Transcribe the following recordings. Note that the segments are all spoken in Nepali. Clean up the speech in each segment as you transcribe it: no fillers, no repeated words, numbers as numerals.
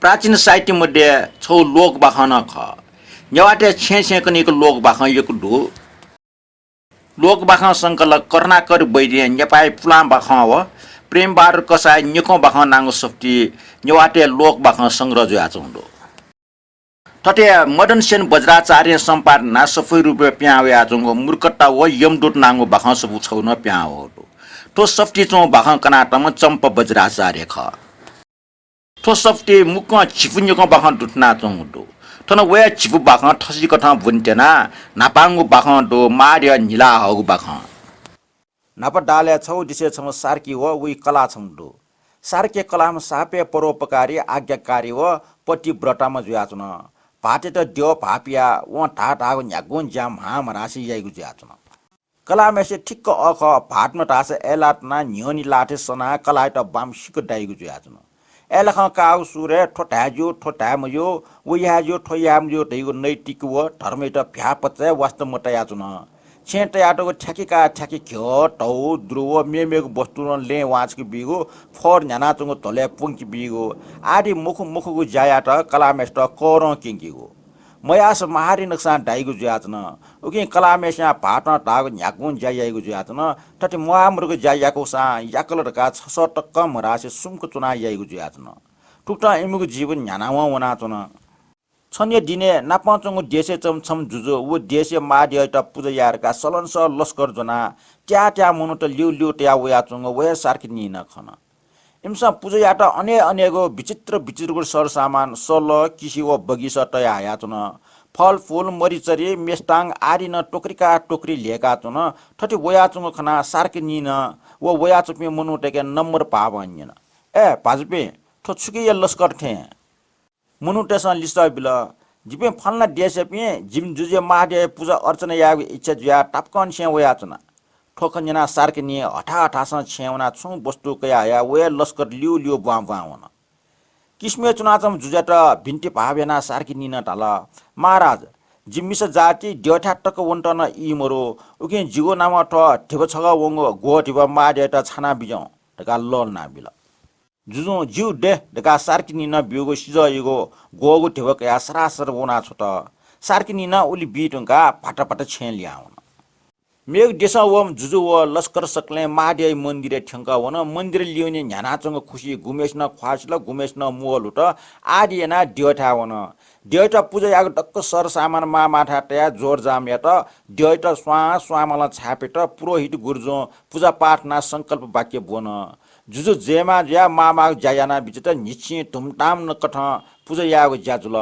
प्राचीन साहित्यमध्ये छौ लोक बाखन ख नेवाटे छे छे कनिको लोक बाखन एक ढो लोक बाखन संकलक कर्णाकर बैदे नेपाई पुलाम बाखन व प्रेम बार कसाय निको बाखन नांगो सफ्टी नेवाटे लोक बाखन संग्रह जुया चौंडो तटे मदन सेन वज्राचार्य सम्पादना सफै रुपे प्यावे आजंगो मूर्खता व यमदूत नांगो बाखन सब छौन प्याव तो सफ्टी चौ बाखन कनाटम चम्प वज्राचार्य ख तो सफ्टी मुक छिपुन्यको बाखन दुटना चौंडो थन वे छिपु बाखन ठसी कथा बुन्टेना नापांगु बाखन दो मार्य निला हगु बाखन नाप डाले छौ दिसे छम सार्की व उइ कला छौंडो सार्के कलाम सापे परोपकारी आज्ञाकारी व पतिव्रतामा जुयाचन पाटे त देव भापिया व ढाढागो न्यागुन ज्याम हाम राशि याइगु ज्याचन कलामेसे ठिक्क अख भाटमा टासे एलाटना न्योनी लाठे सना कलाइट बाम सिक दाइगु ज्याचन एलख काउ सुरे ठोटाजो ठोटामयो उयाजो ठोयामयो दैगु नैतिक व धर्मेट भ्यापच वास्तव मटयाचन छेटयाटको ठ्याकीका ठ्याकी घ्यो टौ द्रुव मेमेको वस्तु ले वाचको बिगो फर न्यानाचंगो तले पुंकी बिगो आदि मुख मुखको जायाट कलामेस्ट कोर किंकीगो मयास महारी नक्सा डाइगु ज्याचन उकि कलामेस्या भाटना टागो न्याकुन जायाइगु ज्याचन तति मुआमरुको जायाको सा याकलरका 600 टक्क मरासे सुमको चुना याइगु ज्याचन टुक्टा इमुको जीवन न्यानावा वनाचन छन्य दिने नापाचंगो देशे चमछम जुजो व देशे माडियट पुजयारका सलन्स लस्कर जना ट्या ट्या मुनुट लिउ लिउ ट्या वयाचंगो वे सार्की निन खन इमसा पुजयाट अनेगो विचित्र विचित्रको सरसामान सल किसी व बगिसा तया हायाचन फल फूल मरिचरी मेस्टाङ आदि न टोकरीका टोकरी लिएका चुन ठटी वयाचुङ खना सार्की निन व वयाचुपे मुनुटेके नम्बर पावन्यन ए पाजुपे ठो छुके लस्कर थे मुनुटेसन लिस्ता बिल जिपे फल्ना देशपे जिम जुजे माडे पूजा अर्चना यागु इच्छा जुया टापकन छे वयाचना ठोकन्जना सार्की नि हठा हठासन छेउना छु वस्तु कया या वे लस्कर लिउ लिउ बाम बावन किस्मे चुनाचम जुजाट भिन्टी भावेना सार्की निन टाल महाराज जिम्मिस जाति ड्यठा वन्टन इमरो उके जिगो नाम ठ ठेब छग वंग गो ठेब माडेट छाना बिजौ ढका लल ना बिल जुजु जिउ दे ढका सार्की निन बिगो सिज इगो गोगो ठेब कया सरासर वना छोट सार्की निन उली बिटुङका फाटा छे ल्याउन मेग देशा वम जुजु व लस्कर सकले माडे मन्दिर ठ्यंका वन मन्दिर लिउने न्यानाचंग खुशी गुमेशना ख्वासला गुमेशना मुअलुट आदिना ड्यठा वन ड्यठा पूजा याग डक्क सर सामान मा माठा टया जोर जाम यात ड्यठा स्वा स्वामला छापेट पुरोहित गुरुजो पूजा पाठना संकल्प वाक्य बोन जुजु जेमा ज्या मामा जायाना बिचत निछि धुमधाम न कठ पूजा याग ज्याजुल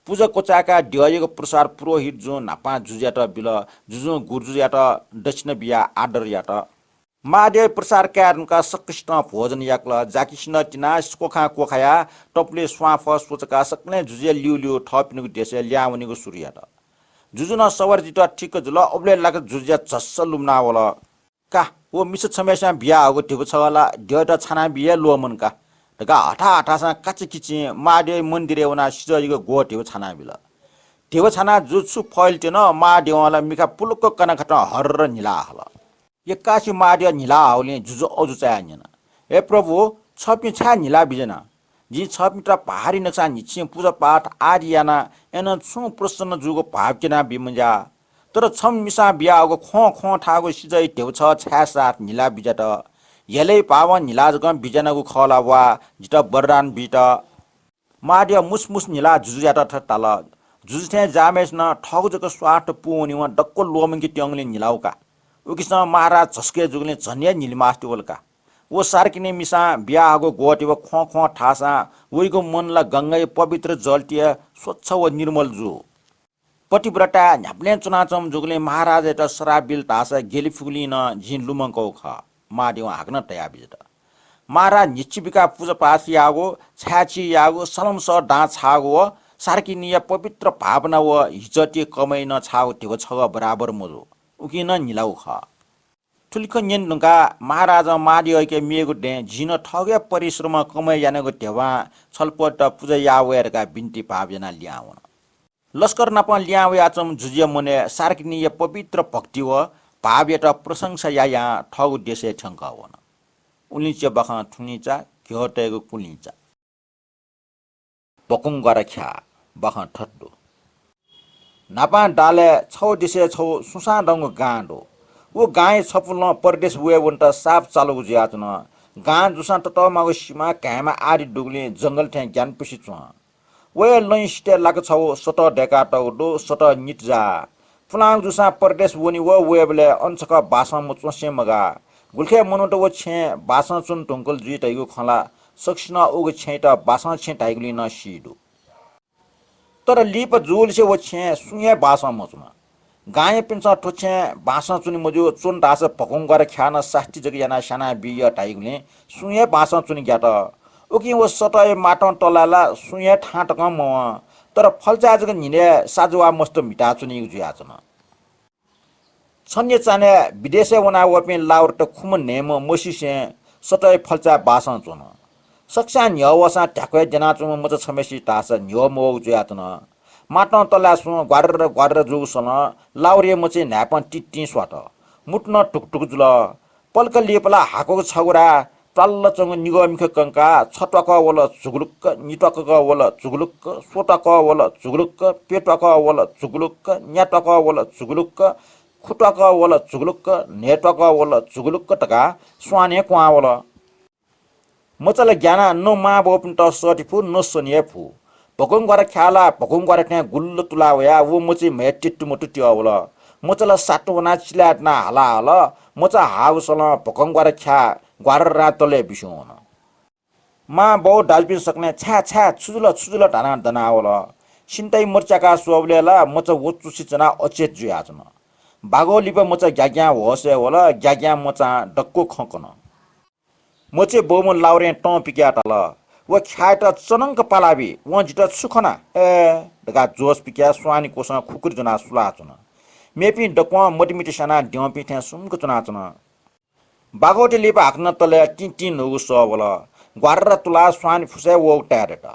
पूजा कोचाका ड्ययको प्रसार पुरोहित जो नापा जुज्याट बिल जुजु गुरुजुयाट दक्षिण बिया आदर याट मादे प्रसार क्यारनका सकृष्ण भोजन याक्ल जाकिष्ण तिना कोखा कोखाया टपले स्वाफ सोचका सक्ने जुजे लिउ लिउ थपिनुको देश ल्याउनेको सूर्याट जुजुन सवरजित ठिक जुल ओब्ले लाग जुज्या झस्स लुम्ना वला का ओ मिस छमेसा बिया हगो टिबु छला ड्यट छाना बिया लोमनका ढका हठा हठासा काची किची माडे मन्दिरे वना सिजइगो गोटेव छाना बिल टेव छाना जुत्सु फैलटेन माडेवाला मिखा पुलुक्क कना खट हर्र निला हल एकासी माडे निला हौले जुजु अजु चायन हे प्रभु छपि छा निला बिजना जी छपिटा पहाडी नक्सा निछि पूजा पाठ आदियाना एन छु प्रसन्न जुगो भावकेना बिमजा तर छम मिसा बियागो खो ठागो सिजइ टेव छ छा सात निला बिजट यलै पावन निलाजगम बिजनागु खला वा जित बरदान बिट माडिया मुसमुस निला जुजुयाट ठटाल जुजुथे जामेस न ठगुजको स्वाट पुनि व डक्को लोमंगी ट्यङले निलाउका उकिस महाराज झस्के जुगले झन्या निलमास्टिवलका वो सार्किने मिसा बियागो गोटी व खो ठासा उइको मनला गंगै पवित्र जलटिया स्वच्छ व निर्मल जु पतिव्रता न्याप्ले चुनाचम जुगले महाराज एटा शराबिल तासा गेलिफुलिन झिन लुमंको ख माडिव हाग्न तया बिजट महाराज निचिबिका पूजा पाठ यागो छाची यागो सलम स डा छागो सार्किनिया पवित्र भावना व हिजटी कमै न छागो टिव छग बराबर मजो उकिन निलाउ ख ठुलिक न्यन नुका महाराज माडियके मेगु दे झिन ठगे परिश्रम कमै यानेगो टेवा छलपट पूजा यावेरका बिन्ती भावना ल्याउन लस्कर नापा ल्यावे आचम जुजिया मने सार्किनिया पवित्र भक्ति व भाव्यट प्रशंसा या ठगु देशे ठंकावन उलिच बखा ठुनिचा घटेको कुलिचा पकुङ गर ख्या बख ठट्टो नापा डाले छौ दिसे छौ सुसा डंग गाँडो वो गाय छपुल परदेश वे वन्ट साफ चालु ज्याचन गाँ जुसा टट मागो सीमा कामा आरी डुगले जंगल ठ्या ज्ञान पिसी च वे लई स्टे लाग छौ सट डेका टौडो सट निटजा पुलाङ जुसा परदेश वनी वे बेले अंचक बासा मुचसे मगा गुल्खे मनुट वो छे बासा चुन टुंकल जी टाइगु खला सक्सिना उग छेट बासा छे टाइगुली न सीडो तर लिप जुल से वो छे सुये बासा मचुना गाय पिन्छ ठोछे बासा चुनी मजु चुन ढास पकुङ गर ख्यान सास्टी जग याना साना बिय टाइगुले सुये बासा चुनी ग्याट ओकि वो सटय माटन टलाला सुये ठाट कम तर फलचा जग निले साजुवा मस्त मिटा चुनी जुयाचन छन्ने चाने विदेशे वना वपे लाउर त खुम नेम मोसिसे सटय फलचा बासा चुन सक्सा न्यवसा ट्याक्वे जना चुम मच छमेसी टास न्यो मो जुयाचन माटन तला सु ग्वाडर जुसन लाउरे मचे न्यापन टिट्टी स्वाट मुट्न टुकटुक जुल पल्क लेपला हाको छगुरा टल्ल चंग निगमिख कंका छटक वल झुगुलुक निटक वल झुगुलुक सोटक वल झुगुलुक पेटक वल झुगुलुक न्याटक वल झुगुलुक खुटक वल झुगुलुक नेटक वल झुगुलुक टका स्वाने क्वा वल मचल ज्ञाना नो मा बोपिन त सटिफु नो सोनिए फु पकुङ गर ख्याला पकुङ गर ट्या गुल्ल तुला वया वो मची मे टिट्टु मुटु ट्यावल मचल साटो ना चिलाट ना हाला हल मचा हाउसल पकुङ गर ख्या ग्वार रातले बिसोन मा बौ डाजबिन सक्ने छ्या छ्या छुजुल ढाना दनावल सिन्दै मर्चाका सोवलेला मच वचुसी जना अचेत जुयाचन बागो लिप मच ग्याग्या होसे होला ग्याग्या मचा डक्को खकन मचे बोमन लाउरे ट पिक्या टल वो ख्याट चनंक पालाबी वो जिट सुखना ए दगा जोस पिक्या स्वानी कोसा खुकुर जना सुला चुन मेपी डक्वा मोटिमिटी साना ड्यपी थ्या सुमको चुना चुन बागोटे लिप हाक्न तले टिन नुगु सबल ग्वार तुला स्वानी फुसे वो ट्यारेट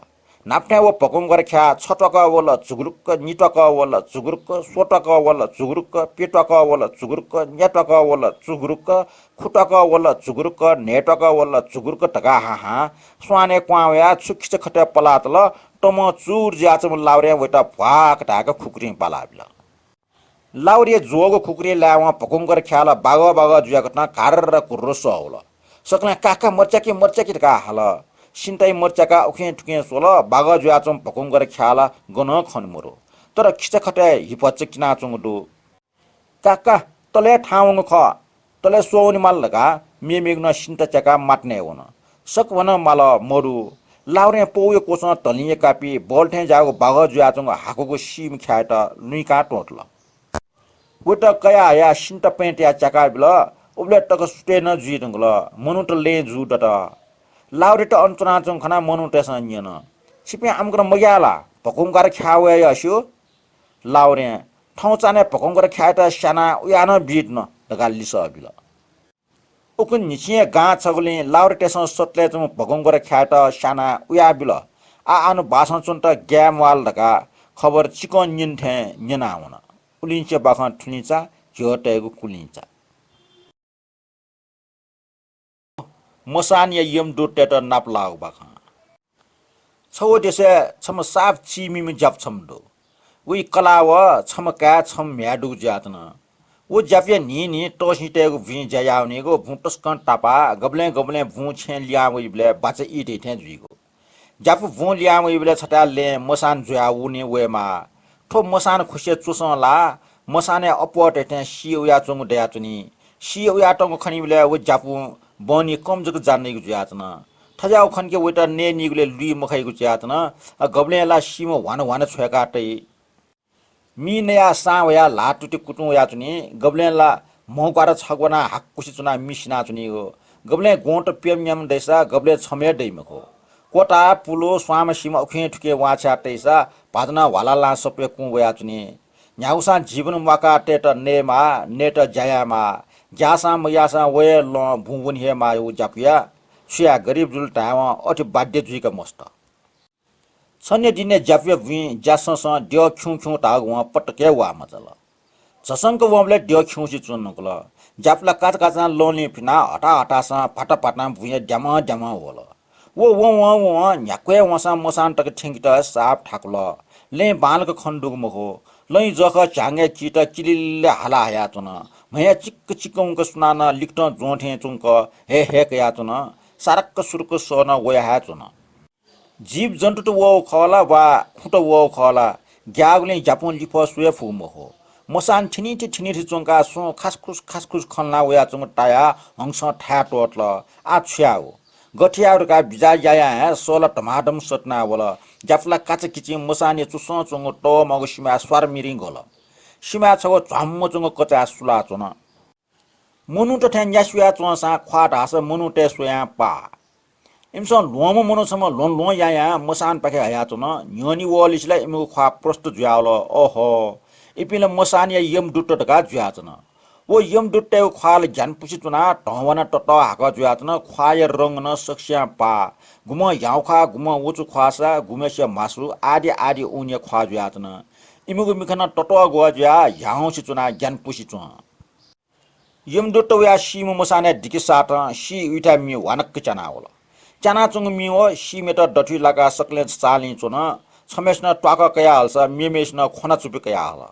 नाप्ने वो पकुङ गर ख्या छटक वल झुगुरुक निटक वल झुगुरुक सोटक वल झुगुरुक पेटक वल झुगुरुक न्याटक वल झुगुरुक खुटक वल झुगुरुक नेटक वल झुगुरुक टका हा स्वाने क्वावया छुखिच खटे पलातल टम चुर ज्याचम लाउरे वटा भाक ढाक खुकुरी पालाबिल लाउरे जोगो खुकुरी ल्याव पकुङ गर ख्याल बाग जुया घटना कार र कुर्रो सौल सक्ला काका मर्चाकी टका हाल सिन्ताई मर्चाका उखे ठुके सोल बाग जुयाचम पकुङ गर ख्याल गन खनमुरो तर खिच खटे हिपच किना चुङडु काका तले ठाउङ ख तले सोउनी माल लगा मेमेग्न सिन्ता चका माट्ने वन सक वन माल मरु लाउरे पौयो कोसन तलिए कापी बोल्ठे जागो बाग जुयाचङ हाकोको सिम ख्याट लुइका टोटल वट कया या सिन्ता पेन्ट या चका बिल उबले टक सुटे न जुइदंगल मनुट ले जुडट लाउरे त अन्तना चङ खना मनुट सन्यन सिपे आमग्र मग्याला पकुङ गर ख्यावे यस्यो लाउरे ठाउँ चाने पकुङ गर ख्याट साना उयान बिट न दगा लिस बिल उकुन निचिए गा छगले लाउरे टेसन सतले चङ पकुङ गर ख्याट साना उया बिल आनु बासन चुन त ग्यामवाल दगा खबर चिकन निन्थे निनाउन उलिन्छ बाखन ठुलिन्छ झ्योटेगु कुलिन्छ मसान या यम डोटेट नाप लाग बाखा छौ देसे छम साफ चिमी में जप छमदो उइ कलाव छम का छम म्याडु जातन वो जफे नि टोसिटेगु भि जयाउनेगो भुटस्कन टापा गबले भु छे लिया उइबले बाचे इटे थे जुइगो जफ भु लिया उइबले छटाले मसान जुया उने वेमा ठो मसान खुसे चुसला मसाने अपट थे सिउया चंगु दया चुनी सिउया टंगु खनिबले उ जापु बनी कम जग जान्ने गु जातन थजाउ खनके वेटा ने निगुले लुई मखाइ गु जातन गबले ला सिम वान छ्याकाटै मी नया सावया लाटुटे कुटु या चुनी गबले ला मौकार छगवना हाक्कुसी चुना मिसिना चुनी गो गबले गोट पेमयम दैसा गबले छमे दैमको कोटा पुलो स्वाम सिम उखे ठुके वाछा तैसा भाजना वाला ला सपे कु वया चुनी न्याउसा जीवन वाका टेट नेमा नेट जायामा ग्यासा मयासा वे ल भुवन हे मा उ जापिया सुया गरीब जुल टावा अति बाध्य जुइका मस्त छन्ने दिने जापिया भि जासस ड्य ख्यु टाग व पटके वा मजल जसंक वमले ड्य ख्युसी चुन्नकल जापला काच काचा लोनी फिना हटा सा फाटा पाटना भुया ड्यामा होला 我냐괴 원산 모산 딱 챙기다 삽 탁러 레 반그 컨두고 뭐고 लै जख झांगे चिट चिलिल्ले हाला हया चुन मया चिक्क चिक्कंक सुनाना लिक्ट जोठे चुंक हे हे कया चुन सारक्क सुरक सोना वया हा चुन जीव जन्तु त वो खला वा फुट वो खला ग्यागले जापुन लिफ सुए फुम हो मसान छिनी चुंका सु खासखुस खन्ला वया चुंग टाया हंस ठा टोटल आ छ्याउ गठियाहरुका बिजा याया सोल टमाटम सटना वला जाफला काच किचि मसाने चुसो चुंग टो मग सिमा स्वार मिरिङ गोल सिमा छगो झम्म चुंग कचा सुला चुन मुनु त ठ्यान यासुया चुसा ख्वा ढास मुनु टे सुया पा इमसन लोम मुनु सम लोन लो याया मसान पाखे हया चुन न्योनी वलिसला इमु ख्वा प्रस्त जुयाल ओहो इपिल मसान या यम दुट टका जुया चुन वो यम दुट्टे ख्वाल ज्ञान पुसी चुना ढवन टट हाक जुया चुन ख्वाय रंग न सक्स्या पा गुम याउखा गुम उचु ख्वासा गुमेस्य मासु आदि आदि उन्य ख्वा जुया चुन इमुगु मिखन टट गो जुया याउसी चुना ज्ञान पुसी चुन यम दुट्ट या सिम मसाने दिकि साट सी उटा मि वानक चना होल चना चुङ मि हो सी मेट डठी लगा सकले चालि चुन छमेस्न ट्वाक कया हल्स मेमेस्न खोना चुपि कया हल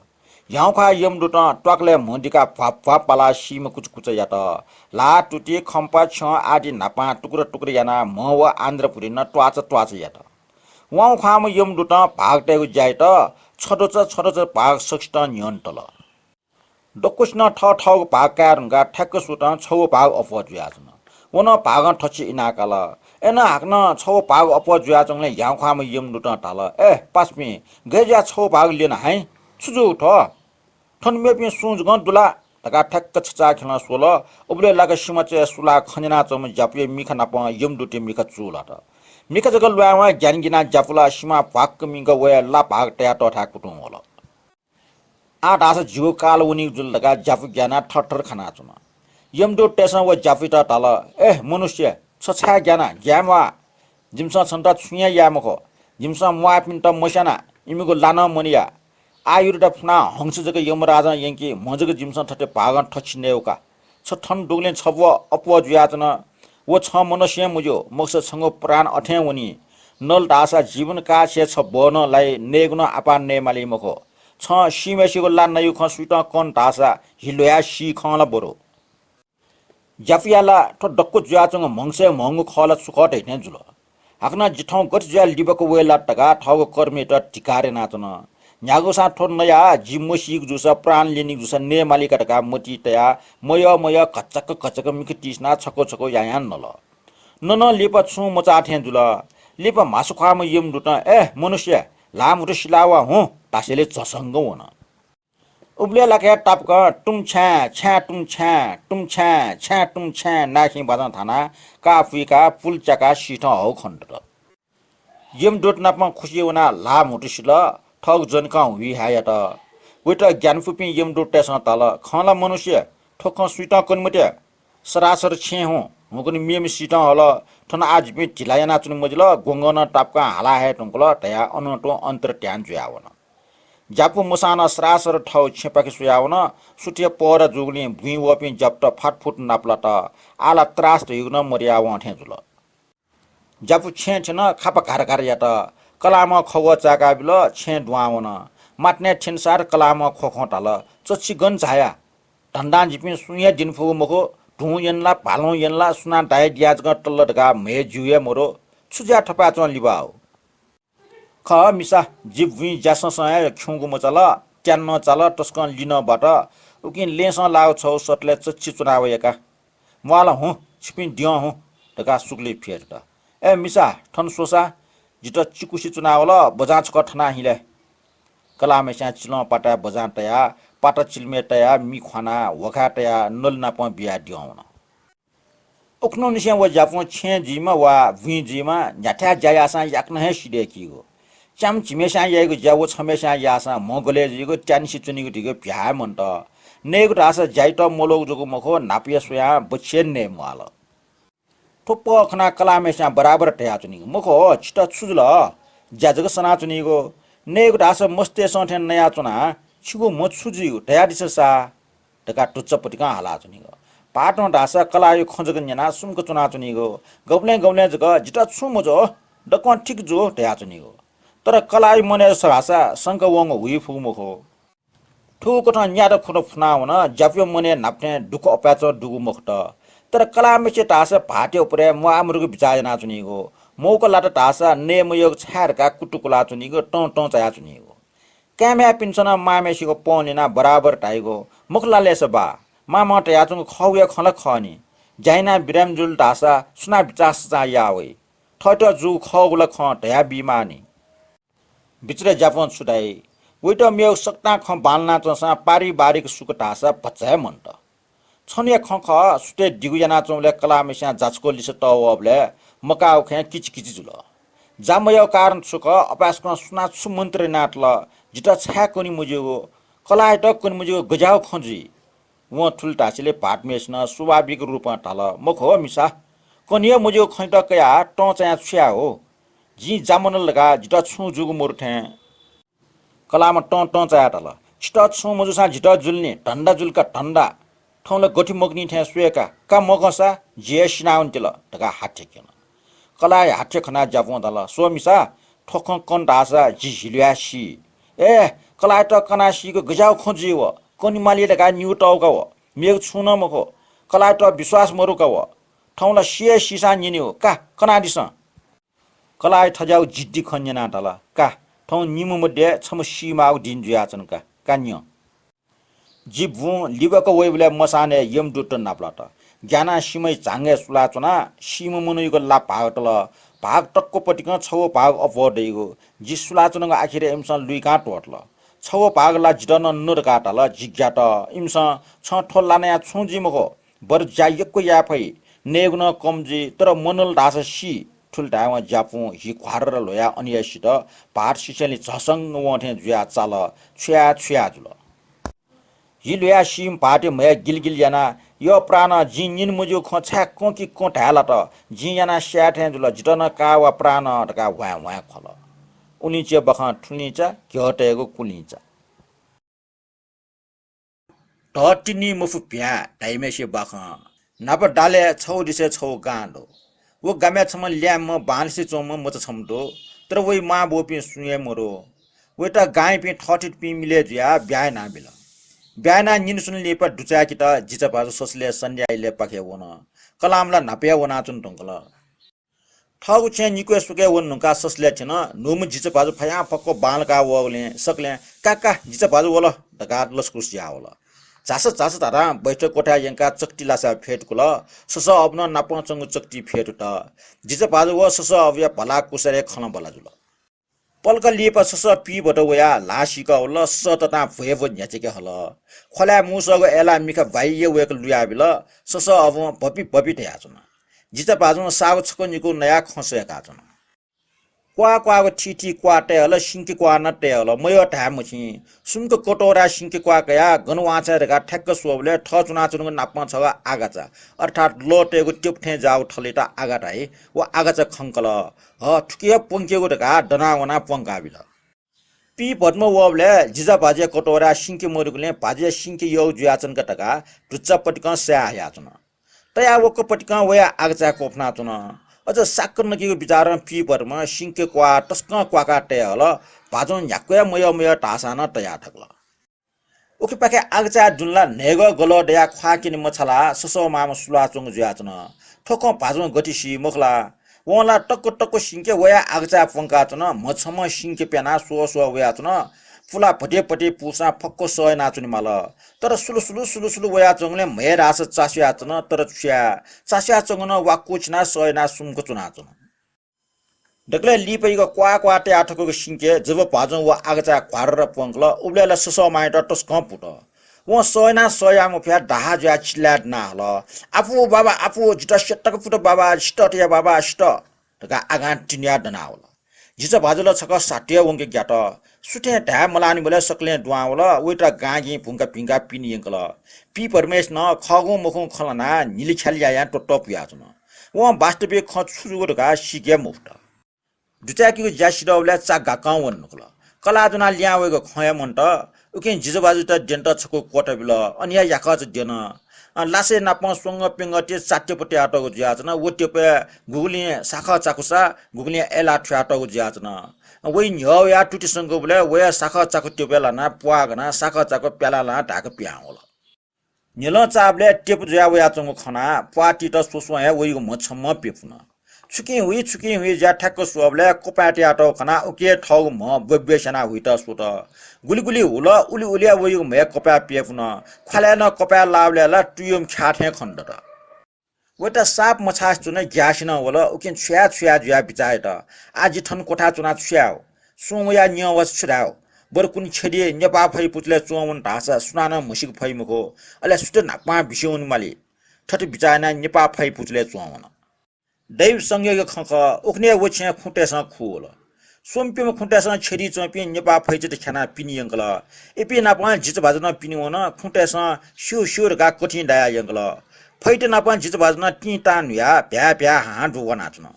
याउखा यम दुट ट्वाकले मन्दिका फाप पाला सिम कुच कुच यात ला टुटी खम्पा छ आदि नापा टुक्र टुक्र याना म व आन्द्रपुरी न ट्वाच यात वाउ खाम यम दुट भागटेगु जाइत छडोच भाग सक्स्ट न्यन्टल डकुस्न ठ भाग कारुंगा ठ्याक्क सुट छौ भाग अपजुयाजन वन भाग ठछि इनाकाल एन हाक्न छौ भाग अपजुयाजंले याउखाम यम दुट टाल ए पास्मी गेजा छौ भाग लिन हाइ छुजु ठ ठन मेपि सुज गन दुला तका ठ्याक्क छचा खेल सोल उबले लाग सिमचे सुला खनिना चम जापे मिखा नाप यम दुटे मिखा चुला त मिखा जग लुवा ज्ञानगिना जापुला सिमा भाग मिंग वे ला भाग ट्या टठा कुटु होल आठ आस जिउ काल उनी जुल लगा जाफु ज्ञाना ठट्टर खाना चुन यमदो टेसन व जाफिट टाल ए मनुष्य छछा ज्ञाना ज्यामवा जिमसा छन्ता छुया यामखो जिमसा मुआ पिन्ट मसाना इमिगो लाना मनिया आयुर्दा फुना हंस जग यमराजा यंकी मजग जिमसा ठटे भागन ठछिनेउका छ ठन डुगले छव अपव जुयाचन व छ मनुष्य मुजो मक्स छंगो प्राण अठे वनी नल दासा जीवन का से छ बन लाई नेगुन आपा नेमाली मखो छ सिमेसिको ला नयु ख सुट कन ढासा हिलोया सी खला बरो जाफियाला ठो डक्को जुयाचंग मंगसे मंगु खला सुखट हैन जुल हाकना जिठौ गट जुया लिबको वेला टका ठगो कर्मेट टिकारे नाचन न्यागो सा ठो नया जिमोसिक जुसा प्राण लिनिक जुसा ने मालिका टका मोटी तया मय कचक मिक टिसना छको यायान नल न लिप छु मचा ठे जुल लिप मासु खाम यम दुट ए मनुष्य लाम उठ सिलावा हो तासेले चसंग वन उब्ले लाके टापक टुम छ्या नाखि बाजा थाना काफुका पुल चका सिठ हौ खण्ड यम डोट नापमा खुसी वना लाम उठ सिल ठग जनका हुइ हायत वेट ज्ञानफुपि यम डोट टेस तल खला मनुष्य ठोक सुइट कनमटे सरासर छे हो हुकन मेम सिट हल ठन आज पे ढिलायना चुन मजल गोंगन टापका हाला हे टंकल तया अनटो अन्तर ट्यान जुयावन जापु मसाना सरासर ठौ छेपाके सुयावन सुटिया पर जुगले भुइ वपि जप्ट फाटफुट नाप्लट आला त्रास युग्न मरिया वठे जुल जापु छे छन खाप घर यात कलाम खव चाका बिल छे दुआवन माट्ने छिनसार कलाम खोखटाल चछि गन छाया ढन्डा जिपि सुया दिनफु मखो ढु यनला भालो यनला सुना डाय दियाज ग टल्लडका मे जुए मोरो छुजा ठपा चन लिबाउ ख मिसा जिब वि जासस खुगु मचल ट्यान्न चल टस्कन लिनबाट उकिन लेस लाउ छौ सटले चछि चुनावयका मवाला हु छिपिन दिय हु टका सुकले फेर त ए मिसा ठन सोसा जित चिकुसी चुनावल बजाज कठना हिले कलामे स्या चिल पाटा बजान तया पाटा चिलमे तया मि खाना वखा तया नल नाप बिया दिउन उक्नो निसे व जापो छे जिमा वा भुइ जिमा न्याठा जायासा याक्न हे सिडे किगो चाम चिमेसा यागो जावो छमेसा यासा मगले जिगो ट्यानसी चुनिगो दिगो भ्या मन्त नेगो रासा जाइत मोलोग जोगो मखो नापिया सोया बछेन ने माल थुप खना कलामेसा बराबर टया चुनिगो मखो छिटा छुजल जाजग सना चुनिगो नेगो रासा मस्ते सठेन नया चुना छिगो म छुजिगो टया दिससा टका टुच्चपटिका हाला चुनिगो पाटो ढासा कलायो खंजक न्याना सुमको चुना चुनिगो गब्ले जग जिटा छु मजो डक ठीक जो ढया चुनिगो तर कलायो मने भाषा संक वंग हुइ फुमुखो ठुको त न्याद खुट फुनाउन ज्याप्यो मने नाप्ने दुख अप्याच दुगु मुखट तर कलामेचे टासा भाटे उपरे मुआमुरुको बिचाय नाचुनिगो मौको लाटा टासा नेमयोग छारका कुटुकुला चुनिगो टौ चाया चुनिगो क्याम्या पिन्छन मामेसीको पौनिना बराबर टाइगो मुखलाले सबा मामा टयाचुङ खौया खल खनी जाइना बिरामजुल टासा सुना बिचास चा यावे ठट जु खगुल ख टया बिमानी बिचरे जापान सुडाई वेट मेउ सक्ता ख बालना चसा पारिवारिक सुक टासा पचाय मन्ट छनिया ख ख सुटे दिगुयाना चौले कलामेस्या जाचको लिस तवबले मकाउ खे किच जुल जामय कारण सुक अपासक सुना सु मन्त्र नाटल जिटा छा कोनी मुजिगो कलायट कोनी मुजिगो गजाउ खंजी व ठुलटासीले पाटमेस्न स्वाभाविक रूपमा टाल मखो मिसा कोनिया मुजिगो खैट कया ट चा छ्या हो जी जामन लगा जिटा छु जुगु मुरठे कलामा ट चा टाल छिटा छु मुजुसा जिटा जुल्ने ठण्डा जुलका ठण्डा ठौले गठी मग्नी ठ्या सुएका का मगसा जे सिनाउन तिल टका हाथे केन कलाय हाथे खना जापो दल सोमिसा ठोख कन ढासा जी हिल्यासी ए कलाय त कनासीको गजाउ खोजिव कोनी माली लगा न्यू टाउका व मेग छुन मखो कलाय त विश्वास मरुका व ठौला सिए सिसा निन्यो का कनादिस कलाय ठजाउ जिद्दी खन्यना दल का ठौ निमु मध्ये छम सीमाउ दिन जुयाचन का कान्य जिबु लिबको वेबले मसाने यमदुट नाप्लाट ज्ञाना सिमै झांगे सुलाचना सिम मुनुको ला भागटल भाग टक्को पटिक छौ भाग अपडेगो जि सुलाचनको आखिर एमस लुइ काट टोटल छौ भाग ला जिडन नुर काटल जिज्ञाट इमस छ ठोल्लाने छुजिमको बर जायको याफै नेगुन कमजी तर मनल ढास सी ठुलटामा जापु हि ख्वार लोया अनियसित पाट सिसेली झसंग वठे जुया चाल छ्या जुल हिलुया सिम पाटे मया गिलगिल याना यो प्राण जिन मुजु खछा कोकी कोठाला त जियाना स्याठे जुल जिटन का वा प्राण टका वा खल उनी चे बख ठुनिचा घटेको कुलिचा टटिनी मुफु प्या टाइमेसे बख नप डाले छौ दिसे छौ गाँडो वो गामे छम ल्याम म बानसे चोम म त छमदो तर वइ मा बोपि सुये मरो वेटा गाई पि ठटिट पि मिले ज्या ब्याय ना बिल ब्याना निन सुन लेप दुचा कि त जिचा बाजु ससले सन्याइले पखे वन कलामला नाप्या वना चुन टंगल ठगु छे निको सुके वन नुका ससले छन नोम जिचा बाजु फया फक्को बालका वले सकले काका जिचा बाजु वल दगा लस्कुस यावल चास तारा बैठक कोठा यंका चक्टी लासा फेटकुल सस अब्न नापन चंगु चक्टी फेट त जिचा बाजु व सस अव्य भला कुसरे खन बला जुल पल्क लिएप सस पी बट वया लासिक ल स तता भएव न्याचेके हल खला मुसग एला मिख भाइय वेक लुया बिल सस अब पपी ठयाचन जिता बाजु साग छको निको नया खसेका छन क्वा ठिठी क्वाटे हल सिंके क्वा नटे हल मय ठामछि सुनको कटोरा सिंके क्वा कया गनवाचा रेगा ठ्याक्क सोबले ठ चुना चुनको नापमा छ आगाचा अर्थात लोटेको टिपठे जाउ ठलेटा आगाटा है व आगाचा खंकल ह ठुकिया पंकेको ढका डनावना पंकाबिल पी पद्म वबले जिजा बाजे कटोरा सिंके मोरुगले बाजे सिंके यौ जुयाचन कटका दुच्चा पटिक स्या याचन तया वक पटिक वया आगचा कोफना चुन अझ साक्कर नकीको विचार पी पद्म सिंके क्वा टस्क क्वाका टे हल बाजन याक्या मय टासान तया ठकल ओके पाके आगचा जुनला नेग गल दया ख्वाकिन मछला ससो माम सुला चुङ जुयाचन ठोक बाजन गतिसी मुखला वला टक्को सिंके वया आगचा पंका चन मछम सिंके पेना सो वयाचन फुला पटे पुसा फक्को सय नाचुनि माल तर सुलु वया चंगले मेरास चास्याचन तर चास्या चंगन वाकुचना सय ना सुमको चुनाचन डक्ले लिपैको क्वाटे आठको सिंके जब पाजौ व आगचा क्वार र पंकल उब्लेला ससो माइट टस्क पुट व सयना सयामु फ्या ढा ज्या चिलाट ना हल आफू बाबा आफू जिटा सेटक पुट बाबा स्टटिया बाबा स्ट टका आगा टिन्या दना हल जिचा बाजुला छक साटिया वंके ग्याट सुटे ढा मलानी बोले सकले दुआवल वेटा गागी फुंका पिंगा पिनी यंकल पी परमेश न खगु मुखु खलना निली छलिया या टप याचन व वास्तविक ख छुजुगो ढका सिगे मुफ्ट दुचाकीको ज्यासिडवले चा गाकाउ वन्नुकल कलाजुना ल्यावेको खय मन्ट उके जिजो बाजु त डेन्ट छको कोट बिल अनिया याखज देन लासे नापा सोंग पिंग टे चाट्यपट्टि आटोको ज्याचना वो टेपे गुगली शाखा चाकुसा गुगली एला ठ्याटोको ज्याचना वइ न्यो या टुटी संग बोले वे शाखा चाकु टेपेला ना पुआगना शाखा चाकु पेलाला ढाक प्याउला निलो चाबले टेप ज्या वया चंगु खना पाटी त सोसो या वइको मछम पेपुना छुकी हुई ज्या ठ्याक्क सोबले कोपाटी आटो खना उके ठौ म बब्बेसना हुइ त सोत गुलिगुली हुल उली उलिया वइको मे कोपा पेपुना खले न कोपा लाबले ला टुयम छाठे खण्ड त वटा साप मछास चुन ग्यासिन होला उकिन छ्या ज्या बिचाइ त आजि ठन कोठा चुना छ्याउ सोया न्य वस छ्राउ बरकुन छेडी नेपा फै पुतले चोवन ढासा सुनान मुसिक फै मुको अले सुत नापा बिसौन माली ठट बिचाइना नेपा फै पुतले चोवन दैव संयोग खख उखने वछ्या खुटेसा खुल सोमपिम खुटेसा छेडी चोपि नेपा फै त खाना पिनि यंगल एपि नापा जित बाजना पिनि वन खुटेसा शिर गा कठिन दाया यंगल फैट नापा जित बाजना टिटा नुया भ्या भ्या हाडु वनाचन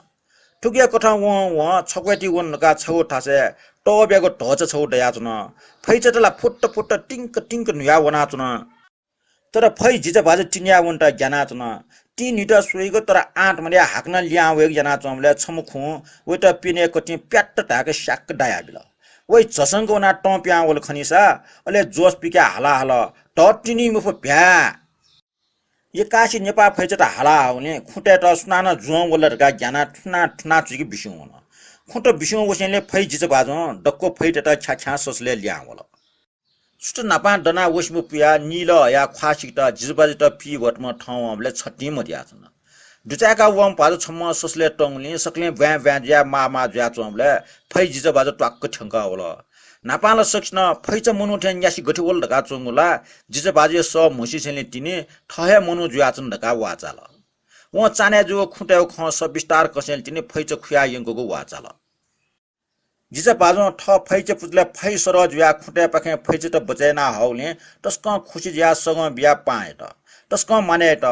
ठुकिया कथा व छक्वेटी वन का छौ ठासे टोबेको ढच छौ दयाचन फैचटला फुट्ट टिंक नुया वनाचन तर फै जित बाज टिन्या वन्टा ज्ञानाचन टी निटा सुइगो तर आठ मले हाक्न ल्या वेग जना चमले छमुखु वेट पिने कति प्याट्ट ढाके शाक दाया बिल वइ जसंगो ना टप्या वल खनिसा अले जोस पिके हाला टटिनी मुफ भ्या ये काशी नेपा फैचट हाला आउने खुटे त सुनाना जुवा वलरका ज्ञाना ठुना चुकी बिसु हुन खुट बिसु वसेले फै जित बाजो डक्को फैट त छ्या ससले ल्या वल सुट नापा डना वसमु पिया नील या ख्वासिक त जिजबाज त पि वटम ठाउँ हमले छट्टी मदिया छन दुचाका वम पाजो छम्म ससले टंगले सकले व्या ज्या मा ज्या चमले फै जित बाज ट्वाक्क ठंका वल नापाला सक्न फैच मनु ठ्यान यासी गठिवल ढका चंगुला जिज बाजे स मुसी छले तिने ठहे मनु जुयाचन ढका वाचाल व चाने जो खुट्याउ ख स विस्तार कसेल तिने फैच खुया यंगको वाचाल जिज बाजो ठ फैच पुजले फै सर जुया खुट्या पखे फैच त बचैना हौले तस्क खुशी ज्या सग बिया पाए त तस्क माने त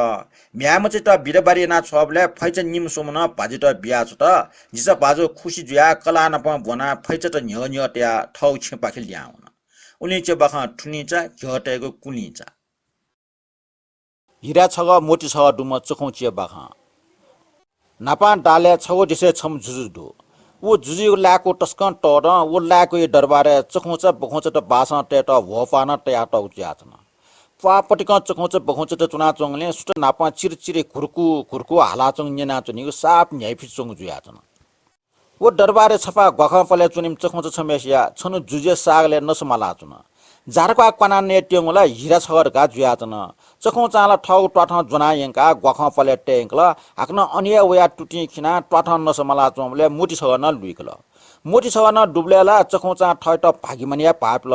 म्याम चाहिँ त बिरबारी ना छबले फैच निम सोमन भाजी त बिया छ त जिज बाजो खुशी जुया कला नप बना फैच त न्य त्या ठौ छेपाखि ल्याउन उनी चाहिँ बखा ठुनिचा झटेको कुलिचा हिरा छग मोटी छ डुम चखौचिया बखा नापा डाले छगो दिसे छम जुजुदु वो जुजु लाको टस्कन टड वो लाको दरबारे चखौच बखौच त बासा टेट भोपान तया त उच्याचन पापटिक चखौच बखौच त चुना चंगले सुट नापा चिरचिरे खुरकु हाला चंग नेना चनिको साप न्याइफि चंग जुयाचन वो दरबारे छपा गख पले चुनिम चखौच छमेसिया छनु जुजे सागले नसमाला चुन जारका क्वाना ने टेंगला हिरा छगर गा जुयाचन चखौचाला ठौ टठ जनायंका गख पले टेंगला हाक्न अनिया वया टुटी खिना टठ नसमाला चमले मोटी छगर न लुइकल मोटी छगर न डुब्लेला चखौचा ठैट भागिमनिया पापल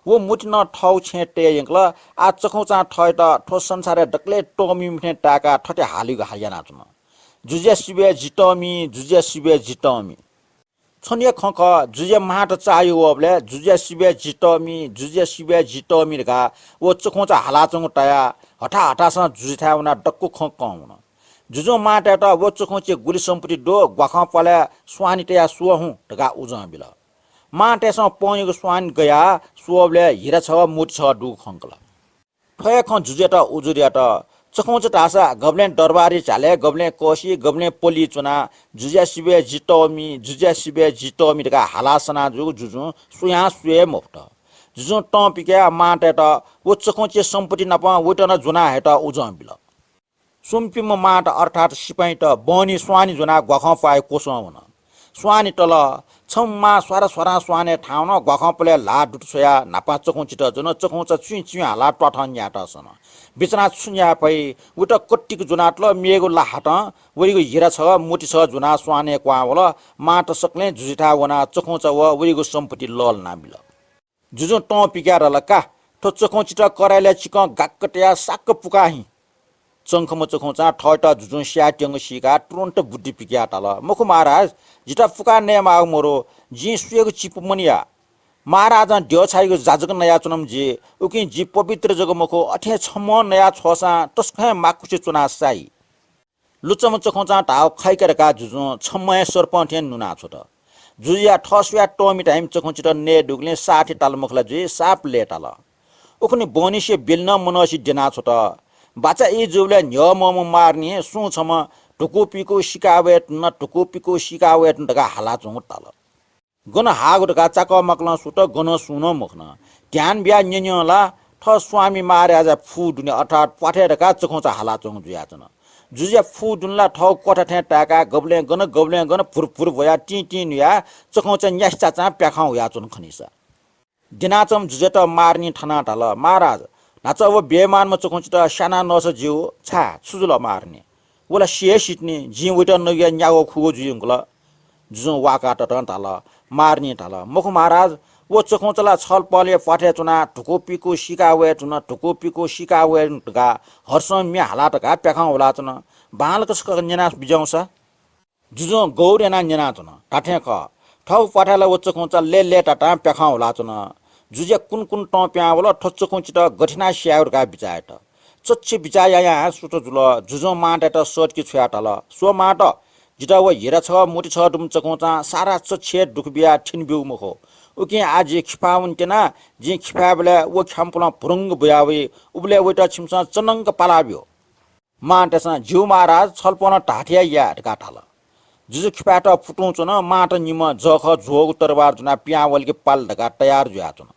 वो मोटी न ठौ छेटे यंकला आ चखौचा ठैट ठोस संसारे डक्ले टोमी मिठे टाका ठटे हालिगो हायाना चुन जुजे सिबे जिटमी छनिया खख जुजे माट चायो अबले जुजे सिबे जिटमी गा वो चखौचा हालाचंग टाया हटा जुजिथाउना डक्कु खकौन जुजो माटे त वो चखौचे गुली सम्पति डो गख पले स्वानी तया सुहु ढका उजं बिल माटे स पयको स्वान गया सुबले हिरा छ मोटी छ डु खंकला ठय ख जुजे त उजुरिया त चखौच टासा गब्ले दरबारी चाले गब्ले कोसी गब्ले पोली चुना जुजे सिबे जिटमी ढका हालासना जुजु सुया सुए मोफ्ट जुजु टपिके माटे त वो चखौचे सम्पति नपा वटन जुना हेट उजं बिल सुम्पिम माट अर्थात सिपाई त बनी स्वानी जुना गख पाए कोसौन स्वानी तल छम्मा स्वरा स्वाने ठाउन गख पले ला डुटसया नापा चखौचित जुन चखौच चुइ हाला टठन याटसन बिचना छुन्या पै उट कट्टिक जुनाटल मेगो लाहाट वरिगो हिरा छ मोटी छ जुना स्वाने क्वावल माट सक्ले जुजिठा वना चखौच व वरिगो सम्पत्ति लल नामिल जुजु ट पिक्यार लका ठो चखौचित कराइले चिक गाक्कटया साक्क पुकाही चंखम चखौचा ठट जुजु स्याट्यंग सिका तुरन्त बुद्धि पिक्या तल मुख महाराज जिटा फुका ने माग मोरो जी सुएको चिप मनिया महाराज ड्यो छाइको जाजक नया चुनम जी उकि जी पवित्र जग मुखो अठे छम नया छोसा तस्खै माकुचे चुना साई लुचम चखौचा ढाउ खाइकरका जुजु छमय सर्पठे नुना छोट जुजिया ठस्या टोमी टाइम चखौचित ने डुग्ले 60 ताल मुखला जी साप लेटाल उखनि बनिसे बेल्न मनसी देना छोट बाचा ए जुले न्य मम मार्ने सु छम टुकुपीको सिकावेट न टुकुपीको सिकावेट डगा हाला चोङ तल गन हागु डगा चाक मक्ल सुट गन सुन मखन ध्यान बिया न्यला ठ स्वामी मारे आज फु दुने अर्थात पाठे डगा चखौचा हाला चोङ जुया चन जुया फु दुनला ठ कोठा ठे टाका गबले गन फुरफुर भया टी टी नुया चखौचा न्यास्ता चा प्याखाउ या चन खनिसा दिनाचम जुजेट मार्नी ठना ढल महाराज नाच अब बेमानमा चखौचित साना नस जिउ छा सुजुल मार्ने वला सिए सिट्ने जि वेट नया न्यागो खुगो जुयुङला जुजो वाका टटन ढल मार्नी ढल मुख महाराज वो चखौचला छल पले पाठे चुना ढुकोपीको सिकावे चुना ढुकोपीको सिकावे ढका हर्ष म्या हाला टका प्याखा होला चुना बाल कसक न्याना बिजाउँसा जुजो गौरेना न्याना चुना टाठे क ठौ पाठाला वो चखौचा ले टाटा प्याखा होला चुना जुजे कुन कुन टप्या वला ठच्च कोचित गठिना स्याउरका बिचाएट चच्चे बिचाया या सुट जुल जुजो माटेट सट कि छ्याटल सो माट जिटा व हेरा छ मोटी छ दुम चखौचा सारा चछे दुख बिया ठिन बिउ मखो उके आज खिपाउन तेना जे खिपाबले वो खम्पुला पुरंग बुयावे उबले वेटा छिमसा चनंग पालाब्यो माटेसा जिउ महाराज छलपन ढाठिया या ढकाठाल जुजु खिपाट फुटौछ न माट निम जख जोग तरबार जुना प्यावल के पाल ढका तयार जुया चुन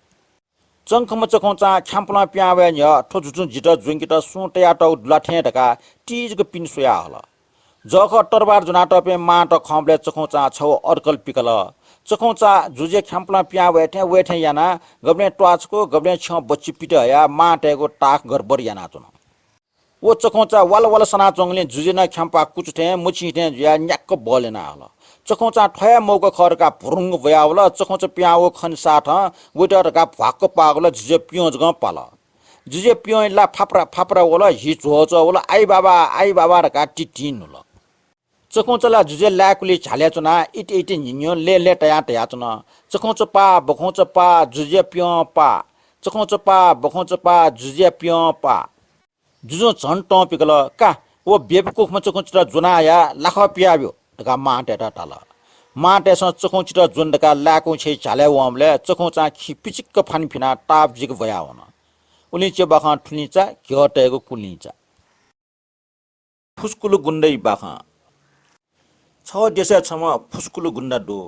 चंखम चखौचा ख्याम्पला प्यावे न्य ठो जुजु जिट जुंगिट सुटया ट लाठे ढका टीज के पिन सोया हल जख तरबार जुना टपे माट खम्बले चखौचा छौ अर्कल पिकल चखौचा जुजे ख्याम्पला प्यावे ठे वेठे याना गबने ट्वाचको गबने छ बच्ची पिट या माटेको टाक गरबर याना चुन वो चखौचा वाल वाल सना चोङले जुजेना ख्याम्पा कुचठे मुचिठे या न्याक्क बलेना हल चखौचा ठया मौका खरका भुरुङ भयावला चखौचा प्याओ खन साथ वेटरका भाक्क पागला जुजे पियो जग पाल जुजे पियो ला फापरा वला हि झोच वला आई बाबा रका टिटिन ल चखौचला जुजे लाकुली झाल्या चुना इटे निन्यो ले टया चुना चखौच पा बखौच पा जुजे पियो पा चखौच पा बखौच पा जुजे पियो पा जुजो झन टपिकल का वो बेबकुखमा चखौचित जुनाया लाख पियाब्यो ढका माटेटा टाल माटेस चखौचित जुन्दका लाको छे झाले वमले चखौचा खिपिचिक्क फानफिना टाप जिक भया हुन उनी चे बाखा ठुनिचा घटेको कुलिचा फुस्कुलु गुण्दै बाखा छ देशा छम फुस्कुलु गुण्डा दो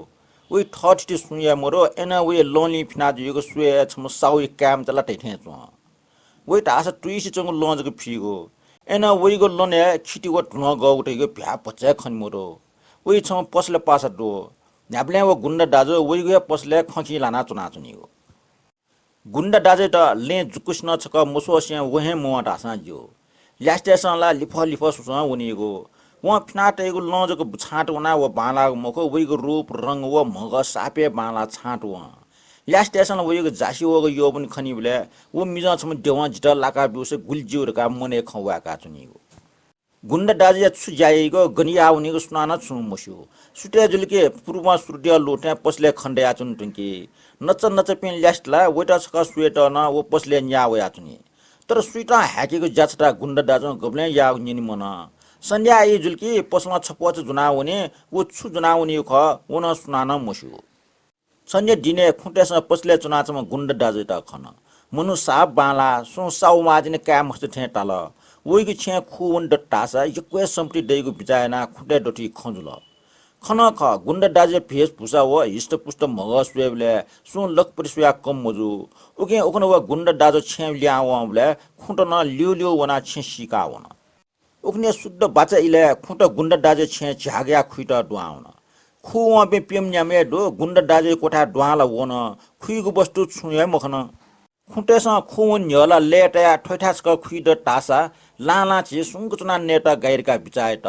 वे ठठी सुया मोरो एना वे लोनली फिना जुको सुया छम साउई काम चला टेठे छ वे तास ट्विस चंग लोंजको फिगो एना वेगो लोने खिटिगो ढुङ गउटेको भ्या पचा खन मोरो वे छम पसले पासा दो न्याब्ले वो गुण्डा दाजो वेगो पसले खखि लाना चुना चुनिगो गुण्डा दाजे त ले जुकुस न छक मुसोसिया वहे मोवा दासा जो ल्यास्टेसन ला लिफ सुसा उनिगो व फिनाटेको लजको छाट उना व बाला मको वेगो रूप रंग व मग सापे बाला छाट व ल्यास्टेसन वेगो जासी वगो यो पनि खनिबले व मिजा छम देवा जिटा लाका बिउसे गुलजिउरका मने खवाका चुनिगो गुण्डा दाजे छु जाइगो गनिया उनिगो सुनाना छु मस्यो सुटे जुलके पूर्वमा सुर्दिया लोटे पसले खण्डया चुन टुंकी नच पिन ल्यास्टला वेटा छका स्वेट न व पसले न्या वया चुनी तर सुइटा ह्याकेको जाचटा गुण्डा दाजो गबले या निनि मन संध्या आई जुलकी पसमा छपच जुनाउने वो छु जुनाउने ख वन सुनाना मस्यो संध्या दिने खुटेस पसले चुनाचमा गुण्डा दाजेटा खन मनु साप बाला सो साउ माजिने काम हस्त ठे टाल वइगि छे खुवन डटासा यक्वे सम्पति दैगो बिचायना खुटे डटी खजुल खन ख गुण्डा दाजे भेस भुसा व हिष्टपुष्ट मग स्वेबले सो लक परिसया कम मजु ओके ओकन व गुण्डा दाजो छे ल्यावले खुट न लियो वना छे सिका वन ओकने शुद्ध बाचा इले खुट गुण्डा दाजे छे झाग्या खुइटा दुआउन खुवा पे पिम न्यामे दो गुण्डा दाजे कोठा दुआला वन खुइगो वस्तु छुए मखन खुटेस खुवन न्यला लेटा ठैठासक खुइड टासा लाला छि सुंगचना नेटा गाइरका बिचाएट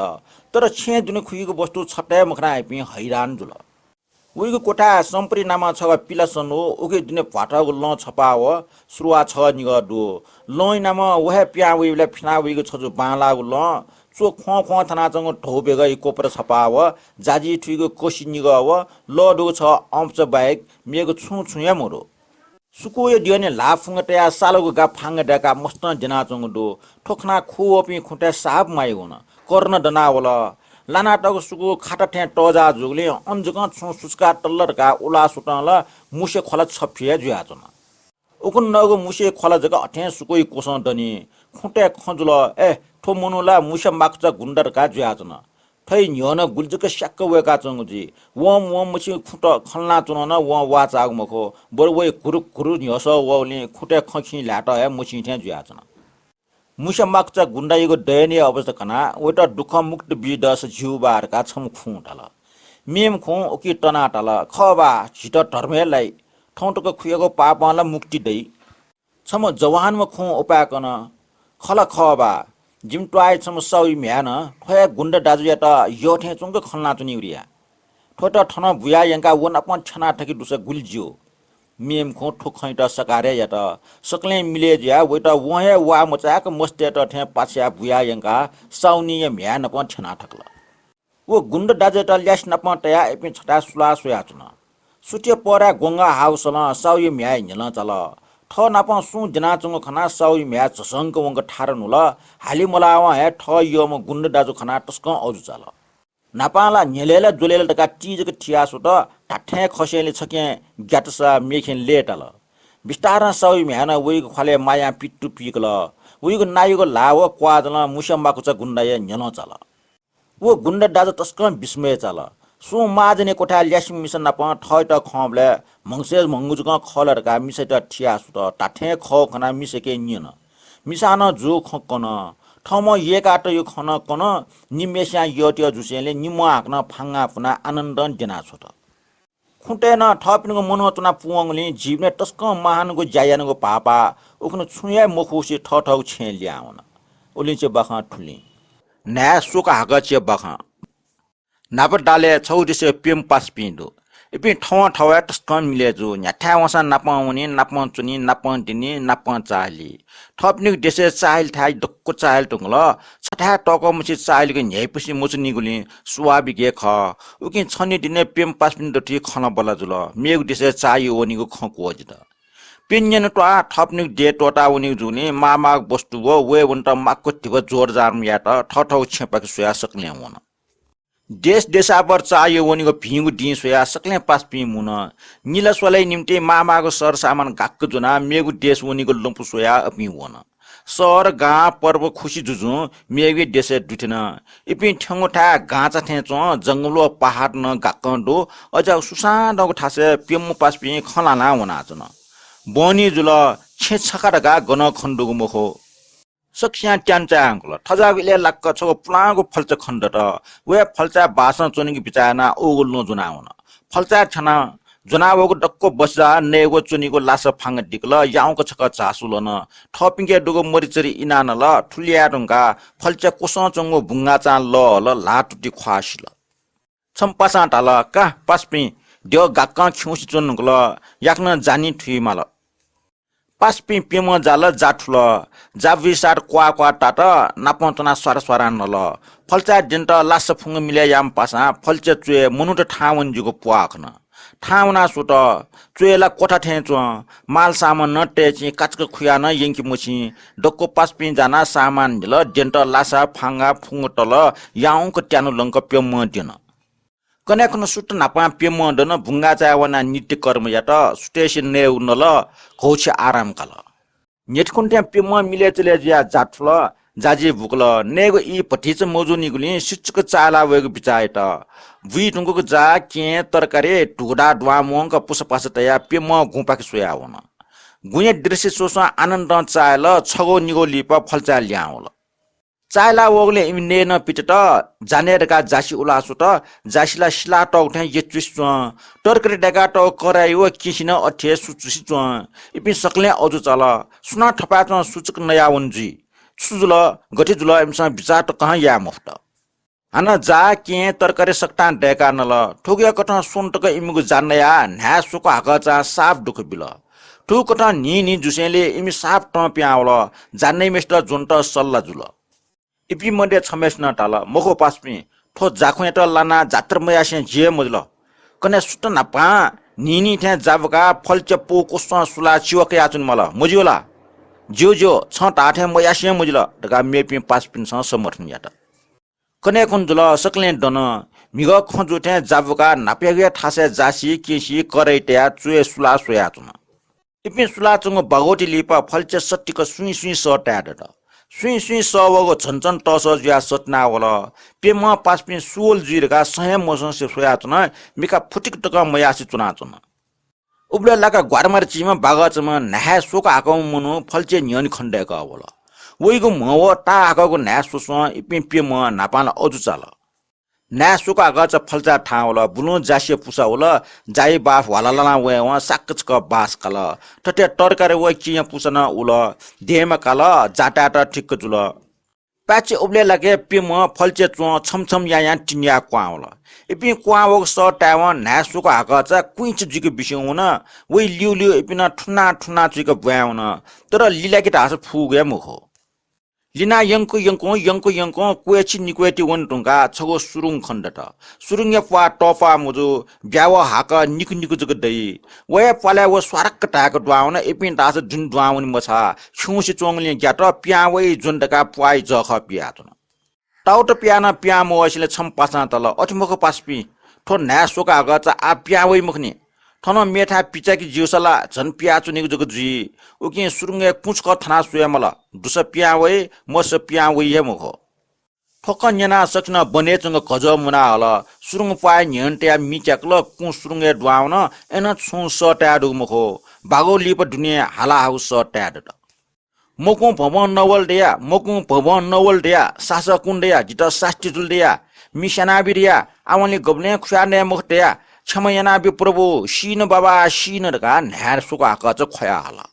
तर छे दुने खुइगो वस्तु छटे मखना आइपि हैरान जुल उइगो कोठा सम्परि नामा छ पिलासन हो उके दिने भाटागो ल छपाव सुरुवा छ निग दो लइ नाम वहे प्या उइले फिना उइगो छजु बालागो ल चो ख थाना चंग ढोबेग कोपर छपाव जाजी ठुइगो कोसी निग व ल दो छ अंश बाइक मेगो छुया मोरो सुकुय दिने लाफुङटया सालगो गा फाङडका मस्त जना चंग दो ठोखना खुओपि खुटे साप माइगोन कर्ण दनावल लानाटको सुको खाटा ठ्या टजा जुगले अन्जक छु सुस्का टल्लरका उला सुटल मुसे खला छफिया जुयाचन उकुन नगो मुसे खला जगा अठे सुकोइ कोस दनी खुटे खजुल ए ठो मुनुला मुसा माक्चा गुन्डर का ज्याजन थै न्यन गुल्जुक स्याक्क वेका चंगजी वम वम मुछि खुट खल्ना चुन न व वा चाग मखो बर वे कुरु कुरु न्यस वले खुटे खखि लाट ए मुछि थे ज्याजन मुसा माक्चा गुन्डाइको दयनीय अवस्था कना वेटा दुख मुक्त बिदस जिउबार का छम खुटाल मेम खु ओकी टना टाल खबा छिट धर्मेलाई ठौटको खुयको पापला मुक्ति दै छम जवानमा खु उपाकन खल खबा जिम ट्वाइ छम सौइ म्यान ठय गुन्ड दाजु यात यो थे चुंग खल्ना चुनिउरिया ठोट ठन बुया यंका वन अपन छना ठकी दुस गुल्जियो मेम खो ठोखैट सकारे यात सकले मिले ज्या वेट वहे वा मचाक मस्तेट थे पाछ्या बुया यंका साउनी म्यान अपन छना ठकल वो गुन्ड दाजु त ल्यास नप तया एपि छटा सुला सोया चुन सुटे परा गोंगा हाउसला साउय म्याय निल चल ठ नप सु जना चुंग खना साउय म्या चसंक वंग ठारन हुल हाली मलावा हे ठ यो म गुन्ड दाजु खना टस्क अजु चल नापाला नेलेला जोलेला तका चीजको ठियासु त टाठे खसेले छके ग्याटसा मेखेन लेटल बिस्तार साउय म्यान वइको खले माया पिट्टु पिकल वइको नाइको लाव क्वाजल मुसम्बाको च गुन्डाय न्यन चल वो गुन्ड दाजु टस्क विस्मय चल सु माजने कोठा ल्यास मिसन नप ठयट खबले मंगसे मंगुजक खलरका मिसेट ठियासु त टाठे ख खना मिसेके निन मिसान जो खकन ठम एकाट यो खन कन निमेस्या यट्य जुसेले निम हाक्न फाङ्गा फुना आनन्द दिना छोट खुटेन ठपिनको मनोचना पुङले जीवने टस्क महानको जायानको पापा उखन छुया मुखुसी ठठौ छे ल्याउन ओलिचे बखा ठुली ना सुक हागचे बखा नाप डाले छौदिसे पेम पास पिन्दो इपि ठौ ठौ टस्क मिले जो न्याठा वसा नापाउने नापन चुनी नापन दिनी नापन चाली थपनिक देशे चाइल थाइ दक्को चाइल टुङल छठा टको मुछि चाइलको न्याइपछि मुचुनी गुली स्वाभिके ख उकि छनी दिने पेम पास पिन्दो ठी खन बला जुल मेगु देशे चाइ ओनिको खको अजिद पिन्यन टवा थपनिक दे टोटा ओनि जुनी मामाग वस्तु वो वे वन्ट माक्को तिब जोर जार्म यात ठठौ छेपाक सुया सक्ले हुन देश देशापर चाहियो वनिको भिङु डी सोया सक्ले पास पि मुन निला सोलै निम्ति मामाको सर सामान गाक्क जुना मेगु देश वनिको लम्पु सोया अपि वन सर गा पर्व खुशी जुजु मेगु देशे दुथिन इपि ठंगुठा गाचा थेचो जंगलो पहाड न गाक्कंडो अझ सुसान्दको ठासे पेमु पास पि खलाना वना जन बनी जुल छे छकाडगा गन खण्डुको मुखो सक्स्या ट्यान्चा अंकुल ठजागले लक्क छ प्लाको फल्च खण्ड त वे फल्चा भाषण चुनिकी बिचाना ओगुल्नु जुनाउन फल्चा छना जुनावको डक्को बस्जा नेगो चुनिको लास फाङ दिकल याउको छक चासुलन ठपिङके डुगो मरिचरी इनान ल ठुलिया ढुङ्गा फल्चा कोसो चंगो भुङ्गा चा ल लाटुटी ख्वासिल छम्पासा टाल का पासपि देव गाक्क खिउसी चुन्नुल याक्न जानी ठुइमाल पासपि पेम जाल जाठुल जाविसार क्वा टाट नापतना स्वार स्वारा नल फल्चा डेन्ट लास फुङ मिले याम पासा फल्चे चुए मनुट ठावन जुको पुआखन ठाउना सुट चुएला कोठा ठेचो माल सामान न टेची काचक खुया न यंकी मुछि डक्को पासपि जाना सामान दिल डेन्ट लासा फाङ्गा फुङ टल याउको ट्यानु लंक पेम दिन कनेकन सुट नापा पेम दन भुङ्गा चावना नित्य कर्म यात स्टेशन ने उनल घौछ आराम कल नेटकुन्टे पेम मिले चले ज्या जाठुल जाजी भुकल नेगो इ पठिच मोजुनी गुली सिचक चाला वेगो बिचाएट भुइ टुङको जा के तरकारी ढुडा ढुवा मोंक पुसपास तया पेम गुपाक सोया हुन गुये दृश्य सोस आनन्द चायल छगो निगो लिप फल्चा ल्याउल चाइला वगले इमने न पिटट जानेरका जासी उलासु त जासीला सिला टौठे यचुस टरकरी डेगा टौ कराइयो किसिन अठे सुचुसी इपि सकले अजु चल सुना ठपा सूचक नया वन्जी सुजुल गठि जुल इमसा बिचार त कहाँ या मुफ्त हाना जा के तरकारी सक्ता डेका नल ठोगिया कठा सुनटक इमुगु जान्नया न्या सुको हाका साफ दुख बिल ठु कठा नि जुसेले इमि साफ ट प्याउल जान्नै मेस्ट जुन्ट सल्ला जुल इपि मध्ये छमेस न टाल मखो पासपि ठो जाखो त लाना जात्र मयासे जे मजल कने सुट न पा निनी थे जाबका फलचे पो कोस सुला चिवके आचुन मल मजियोला जो छ टाठे मयासे मजल दगा मेपि पासपिन स समर्थन यात कने कुन जुल सकले दन मिग खजु थे जाबका नापेगे ठासे जासी केसी करैट्या चुए सुला सोया चुन इपि सुला चंग बगोटी लिपा फलचे सट्टिक सुई सट्या द सुई सुई सवगो छनछन टस जुया सतना होला पेम पासपिन सुल जुइरका सहे मौसम से सोया चुना मिका फुटिक टका मयासी चुना चुना उब्ले लाका ग्वारमार चिमा बागा चमा नहा सोका आको मुनु फल्चे न्यन खण्डेका होला वइगो मव ता आको नहा सोसो इपिन पेम नापाला अजु चाल ना सुका गच फल्चा ठा होला बुनु जासिय पुसा होला जाई बाफ वालाला वे वा साकचक बास कल टटे तरकारी वे चिया पुसन उल देहमा कल जाटाटा ठिक जुल पाचे उब्ले लगे पिम फल्चे चो छमछम या टिन्या क्वा होला इपि क्वा वो स टाव ना सुका गच कुइच जिक बिस्यौ न वे लिउ लिउ इपिन ठुना ठुना जिक ब्याउन तर लीला के ढास फुगे मुखो लिना यंको क्वेची निक्वेटी वन टुंगा छगो सुरुङ खण्डट सुरुङ या टफा मुजु ब्याव हाक निकु निकु जग दई वया पाला व स्वारक टाक द्वाउन एपिन दास जुन द्वाउन मछा छुसी चोङले ग्याट प्यावै जुन्दका पुआइ जख पियातन टाउट पियाना प्या मोसिले छम पासा तल अठमुख पासपि ठो ना सोका गचा आ प्यावै मुखनी थन मेठा पिचाकी जिउसला झन पिया चुनेको जग जी उकि सुरुङे पुचक थना सुया मला दुस पिया वै मस पिया वै हे मुखो ठोक न्याना सक्न बने चंग गज मुना हल सुरुङ पाए न्यन्ट्या मिच्याकल कु सुरुङे द्वाउन एन छु सट्या दु मुखो बागो लिप दुनिया हाला हाउ सट्या द मकु भवन नवल दिया सास कुण्डया जित साष्टि जुलदिया मिसना बिरिया आवले गब्ले खुयाने मुखतया क्षमयना बि प्रभु शीन बाबा शीन ढका न्यार सुका कच खया हाला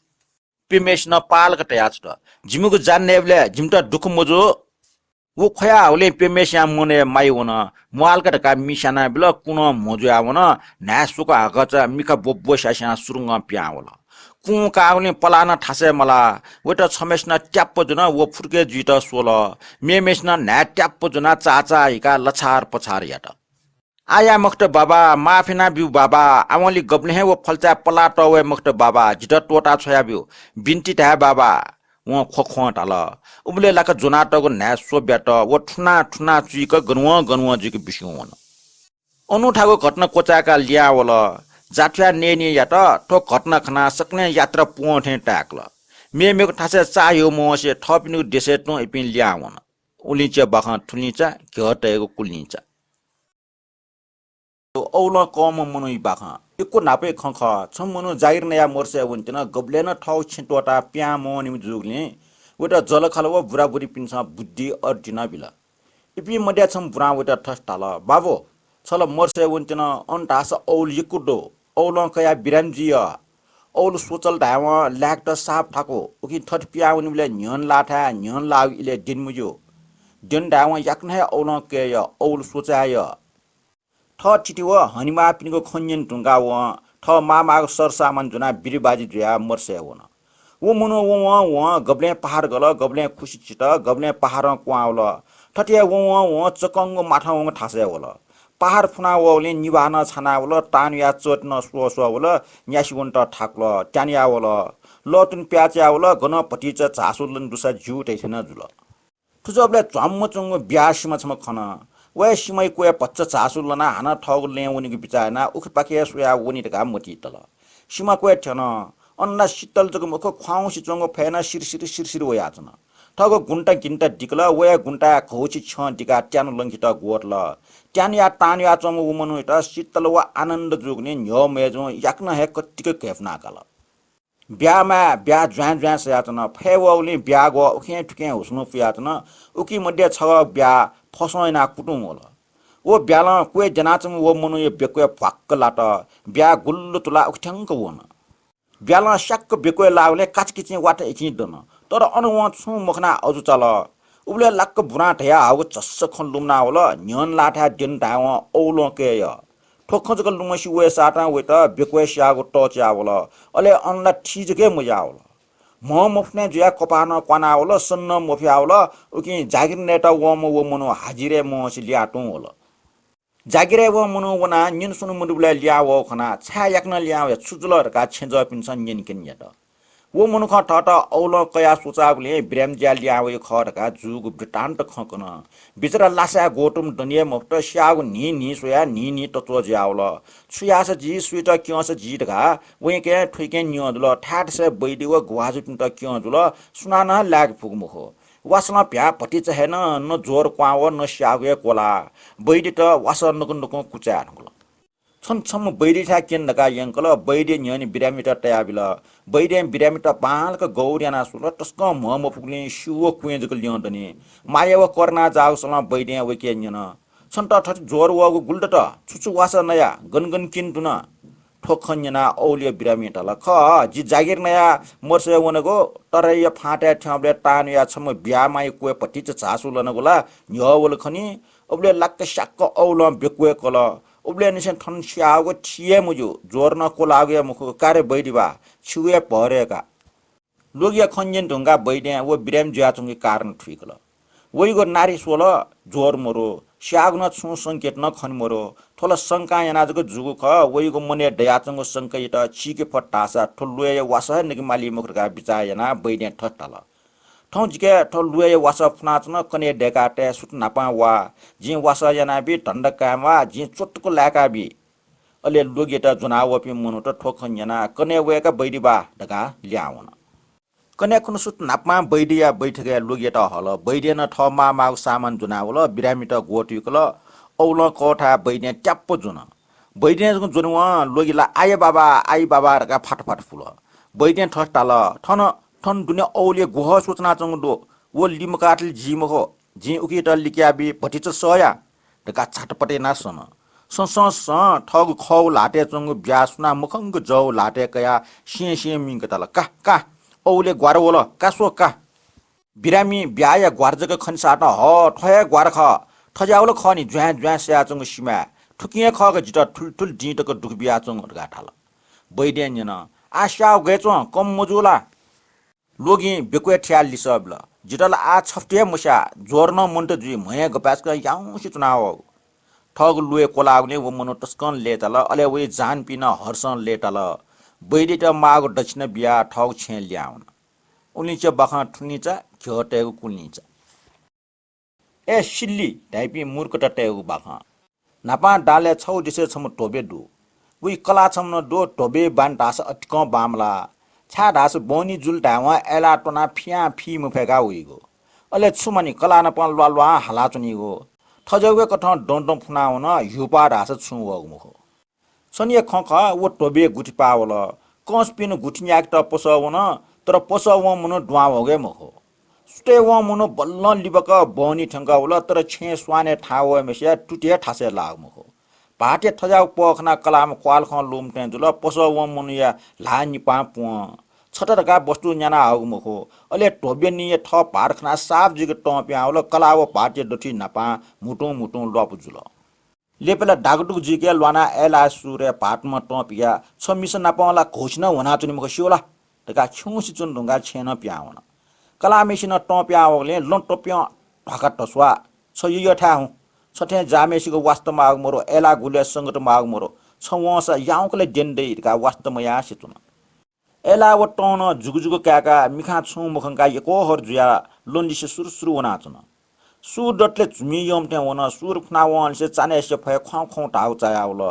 पिमेश न पाल कटया छ जिमुको जान्नेबले जिमटा दुख मजो वो खया होले पिमेश या मुने माइवन मुआल कटका मिसना बिल कुन मजो आवन न्या सुका कच मिका बोब्बो शासना सुरुङ प्यावला कु काउने पलाना ठासे मला वट छमेस्न ट्याप जुन वो फुर्के जित सोल मेमेस्न न्या ट्याप जुन चाचा हिका लछार पछार याट आया मक्त बाबा माफिना बिउ बाबा आवली गब्ले वो फल्चा पलाट वे मक्त बाबा जिट टोटा छया बिउ बिन्ती ता बाबा वो खोखो टाल उबले लाक जोनाटको न्या सोब्याट वो ठुना ठुना चुइक गनुवा जिक बिस्यौन अनुठाको घटना कोचाका लिया वल जाठ्या नेनी याट ठो घटना खना सक्ने यात्रा पोठे टाक्ल मेमेको ठासे चायो मोसे थपिनु देसेट्नु इपिन ल्यावन उलिचे बखा ठुलिचा घटेको कुलिचा औला कम मनुई बाखा एको नापे खख छम मनु जागिर नया मोर्से वन्तिन गब्लेन ठाउ छिटोटा प्यामो निम जुगले वटा जलखल व बुरा बुरी पिन्छ बुद्धि अर्जिना बिला इपि मड्या छम बुरा वटा ठस्टाल बाबो छल मोर्से वन्तिन अन्टास औल यकुडो औल कया बिरामजिया औल सोचल धाव ल्याक्ट साप ठाको उकि ठट प्याउनिले न्यन लाठा न्यन लाउ इले दिनमुजो दिन धाव याक्ने औल केय औल सोचाय ठ चिटिव हनिमा पिनको खन्यन ढुङ्गा व ठ मामाको सरसामान जुना बिरिबाजी जुया मर्से हुन वो मुनो वो गब्ले पहाड गल गब्ले खुसी चिट गब्ले पहाड क्वाउल ठटिया वो चकङ्ग माठा वो ठासे होल पहाड फुना वले निवान छाना वल तानिया चोट्न सो वल न्यासिवन्ट ठाक्ल ट्यानिया वल लतुन प्याच्या वल गणपति च झासुलन दुसा जुटै छैन जुल तुजबले झम्म चंग ब्यासीमा छम खन वे सिमय कोया पच्च चासुलना हाना ठग ले उनीको बिचाना उख पाके सोया उनी ढका मोटी तल सिमा कोया ठन अन्ना शीतल जग मुख ख्वाउसी चंग फेना सिरसिर वया छन ठग गुन्टा गिन्टा डिकला वया गुन्टा खौची छ डिका ट्यान लंगित गोटल ट्यान या तान या चम उमनु इटा शीतल व आनन्द जुग्ने न्यो मेजो याक्न हे कत्तिक केफना कल ब्या ज्वान से यातन फेवले ब्या गो उखे ठुके हुस्नु पियातन उकी मध्ये छ ब्या फसैना कुटुङ होला ओ ब्याला कोही जनाचम वो मनु यो बेको फक्क लाट ब्या गुल्लु तुला उठ्याङ्क वन ब्याला शक्क बेको लाउले काचकिचे वाट एकि दन तर अनुवा छु मखना अजु चल उबले लक्क बुरा ठया हाउ चस्स खन लुमना होला न्यन लाठा दिन दाव औलो के य ठोखजक लुमसी वे साटा वे त बेको स्यागो टच्या होला अले अनला ठिजके मजा होला म मफने जुया कपान क्वाना होला सन्न मफिया होला उकि जागिर नेटा वो मनो हाजिरे म सिलियाटु होला जागिरे वो मनो वना निन सुनु मुडुबला लिया वो खना छा याक्न लिया छुजुलहरुका छेज पिन्छ निन किन यात वो मनु ख टट औल कया सुचाबले ब्रेम ज्या लिया वो खरका जुग ब्रिटान्त खकन बिचरा लासा गोटुम दनिए मफ्ट स्याग नि सोया नि तत्व ज्याउल सुयास जी सुइट क्यस जी ढका वे के ठुके न्यदुल ठाट से बैदि व ग्वाजु त क्यजुल सुनाना लाग फुगमुखो वासला भ्या पटी चाहिँ न जोर क्वाव न स्यागे कोला बैडी त वास नुक कुचा नुकल छम बैडी था केन नका यंकल बैडी न्यनि बिरामी त टयाबिल बैडी बिरामी त बाल क गौर्याना सुल टस्क म पुग्ने सुव कुएज क लियो दनी मायाव करना जाउसला बैडी वके न्यन छन त जोर वगु गुल्ड त छुछु वास नया गनगन किन दुन ठोखन्यना औलिय बिरामी तल ख जि जागिर नया मर्से वनको तरय फाटे ठ्याबले तानया छम ब्यामाइ कुए पटी च चासु लनगोला न्यवल खनी अबले लक्क शक्क औल बेकुए कल उबले निसन ठन स्यागो थिए मुजु जोर न को लागे मुख कार्य बैदिबा छुए परेका लोगिया खन्जेन ढुंगा बैदे वो बिराम ज्याचुंगे कारण ठिकल वइगो नारी सोल जोर मरो स्याग न छु संकेत न खन मरो थोला शंका यानाजको जुगु ख वइगो मने दयाचंगो संकेत छिके फटासा ठुलुए वासा निक माली मुखका बिचायना बैदे ठटल ठौ जिके ठौ लुए वासा फनाचन कने डेकाटे सुट नापा वा जि वासा याना बि ढण्डकामा जि चोटको लाका बि अले लोगेटा जुनाव पि मनु त ठोखन याना कने वेका बैदिबा ढका ल्याउन कने कुन सुट नापमा बैदिया बैठके लोगेटा हल बैदेन ठमा माउ सामान जुनावल बिरामी त गोटिकल औल कोठा बैदे ट्याप्प जुन बैदे जुनवा लोगिला आय बाबा ढका फाटफाट फुल बैदे ठटाल ठन दुनिया औले गोह सूचना चंगदो वो लिमकाटल जिमहो जि उकिटल लिक्याबी भटिच सया ढका छटपटे नासन संस ठग खौ लाटे चंग ब्यासना मुखंग जौ लाटे कया से मिंग तल का औले ग्वार वल कासो का बिरामी ब्याया ग्वारजक खनसाट ह ठय ग्वार ख ठजाउल खनी ज्वा स्या चंग सिमा ठुकिए खग जिट ठुल डिटक दुखबिया चंग गाठाल बैदेन न आशा गएचो कम मजुला लोगी बेकुए ठ्याल लिसबल जिटल आ छफ्टे मुसा जोर्न मुन्ट जुइ मय गपासक याउसी चुनाव ठग लुए कोलाउने वो मनो टस्कन लेतल अले वे जान पिन हर्षन लेतल बैडी त माग दक्षिण बिया ठग छे ल्याउन उनी च बखा ठुनी च घटेको कुनी च ए सिल्ली ढाइपी मूर्ख टटेको बखा नापा डाले छौ दिसे छम टोबे दु वी कला छम न दो टोबे बान दास अटक बामला छा दास बोनी जुल ढावा एला टोना फिया फी मुफेगा उइगो अले छुमनी कला न पन लवा हाला चुनिगो थजौगे कठ डोंडो फुनाउन युपा दास छु वगमुखो सनिय खख वो टोबे गुठी पावल कस पिन गुठियाक त पसवन तर पसव मुनो ड्वा होगे मखो सुटे व मुनो बल्ल लिबक बोनी ठंगाउल तर छे स्वाने ठाव मेसिया टुटिया ठासे लाग मखो पाटे थजाउ पखना कलाम क्वाल ख लुम टेन जुल पसव मुनिया ला निपा पु छटरका वस्तु न्याना आउमुखो अले टोबे निये ठ पारखना साफ जिग टप्याउल कलाव पाटे डठी नपा मुटु लपुजुल लेपेला डागडुक जिके लवाना एला सुरे पाटमा टपिया छमिस नपाला घोषणा हुना चुनि मुख सियोला तका छुसी चुन ढुंगा छेन प्याउन कला मेसिन टप्याउले लन टप्या ढका टसवा छ यो ठाउ छठे जामेसिको वास्तवमा आग मोरो एला गुले संगत माग मोरो छवसा याउकले डेन्डे का वास्तवमा या सिचुन एला व टन जुगजुग काका मिखा छु मुखंका यको हर जुया लोन्दिसे सुरु वना चुन सु डटले झुमी यमते वन सुर फनावन से चाने से फय खौ टाउ चायाउल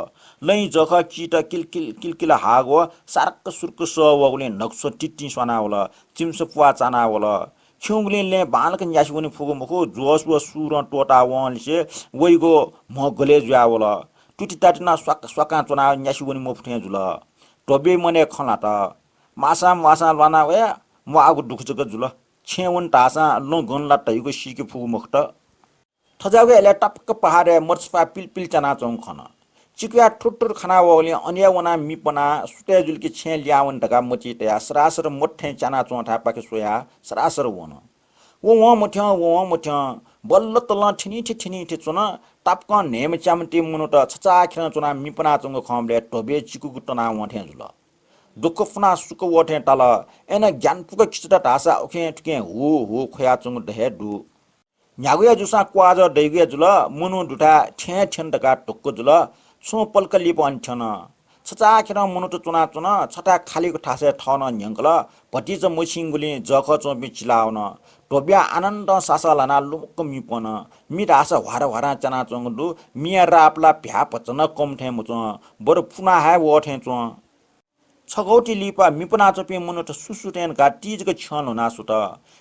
लै जख किट किल हागो सारक सुरक सवगले नक्सो टिट्टी सनाउल चिम्स पुवा चानाउल छुङले बालक न्यासुनी फुगो मुखो जोस व सुर टोटा वन से वइगो म गले जुयाउल टुटी टाटिना स्वका चना न्यासुनी मुफथे जुल टबे मने खला त मासा लाना वे म आगो दुखजक जुल छेवन टासा लो गन लाटैको सिके फुगु मुखट थजागे एले टपक पहाडे मर्सपा पिल चना चौं खन चिकिया ठुटुर खाना वले अन्य वना मिपना सुते जुलके छे ल्यावन ढका मची तया सरासर मोठे चना चौं ठा पाके सोया सरासर वन वो मथ्या बल्ल तल ठिनी ठे चुना टपक नेम चामटी मुनोट छचा खेन चुना मिपना चौं खमले टबे चिकु तना वठे जुल दुख फना सुक वठे तल एन ज्ञान पुक खिचटा ढासा ओखे ठके हो खोया चुङ ढे दु न्यागुया जुसा क्वाज दैगुया जुल मुनु दुटा ठेन ढका टुक्क जुल सो पल्कली पन्छन छचा खेर मुनु त चुना छटा खालीको ठासे ठन न्यंकल भटिज मुसिङगुली जख चोबि चिलाउन टोबिया आनन्द सासलाना लुक मिपन मिरास हरा चना चंगदु मिया रापला भ्या पचन कम ठे मुच बर फुना हाय वठे चो छगौटी लिपा मिपना चोपी मुनुट सुसुटेन का तीज के छन होना सुत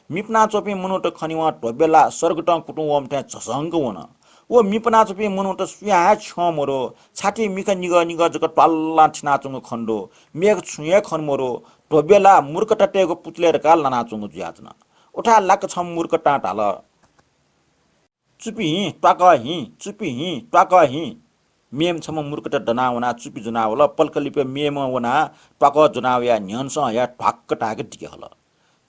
मिपना चोपी मुनुट खनिवा टोबेला सर्गट कुटुम ओमटे झसंग वना वो मिपना चोपी मुनुट सुया छ मोरो छाती मिख निग निग जक टल्ला छिना चुङ खण्डो मेघ छुए खन मोरो टोबेला मूर्ख टटेको पुतलेर का लना चुङ ज्याजना उठा लाक छ मूर्ख टाटाल चुपी ट्वाक हि चुपी हि ट्वाक हि मेम छम मूर्खट डनावना चुपी जनावला पल्कलिपे मेम वना ट्वाक जनावया न्यन्स या ठ्वाक्क टाके टिके हल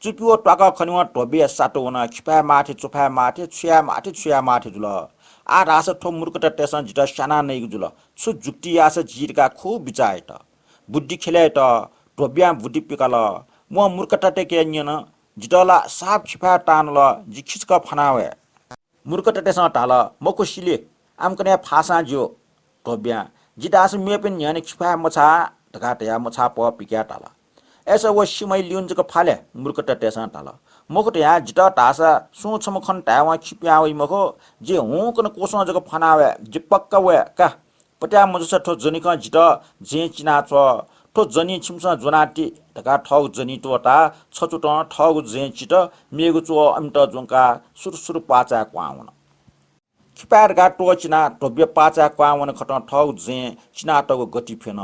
चुपी ओ ट्वाक खनिवा टोबे साटो वना खिपा माथे चुफा माथे छुया माथे जुल आ रास ठो मूर्खट टेसन जिट साना नै जुल छु जुक्ति आस जिरका खूब बिचाएट बुद्धि खेलेट टोबिया बुद्धि पिकल म मूर्खट टेके न्यन जिटला साप खिपा टानल जिखिचक फनावे मूर्खट टेसन टाल मको सिले आमकने फासा जो टोबिया जिदास मेपिन न्याने खिपा मछा ढकाटया मछा प पिक्या टाला ऐसा वो सिमै लिउन जक फाले मूर्खट टेसन टाला मको या जिटा टासा सु छम खन टावा खिप्या वइ मको जे हु कन कोसो जक फनावे जिपक्क वे का पट्या मजस ठो जनिक जिटा जे चिना छ ठो जनी छिमस जोनाटी ढका ठग जनी टोटा छचुट ठग जे चिट मेगु चो अमट जोंका सुरसुर पाचा क्वाउन खिपार गा टोचिना टोब्य पाचा क्वाउन खट ठग जे चिना टगो गति फेन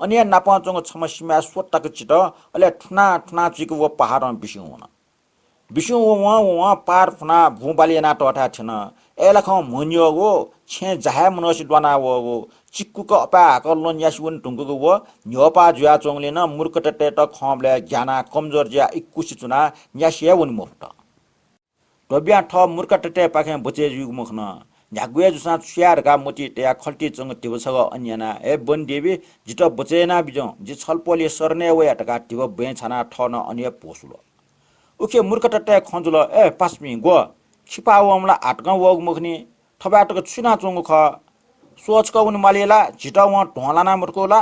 अन्य नापाचोंग छमसिमा सोटक चिट अले ठुना ठुना चिको व पहाड बिसु हुन बिसु व पार फुना भुबालिना टटा थिन एलख मुन्यो गो छे जाहे मनोसि द्वाना वो चिक्कुको अपा कल्लोन यासुन टुंगुको वो न्योपा जुया चोंगले न मूर्खट टेट खमले ज्ञाना कमजोर ज्या इकुसि चुना न्यासिया वन मुफ्त टोबिया ठ मूर्खट टे पाखे बचे जुग मुखन न्यागुए जुसा छ्यार का मोटी टेया खल्टी चंग तिबसग अन्यना ए बन देवी जित बचेना बिजो जि छलपोले सरने वे टका तिब बे छना ठन अन्य पोसुलो उखे मूर्खट टे खंजुल ए पास्मी गो खिपावमला आटक वग मुखनी थबाटक छुना चोंग ख सोच का उन मालेला झिटा वहाँ ढोलाना मुर्कोला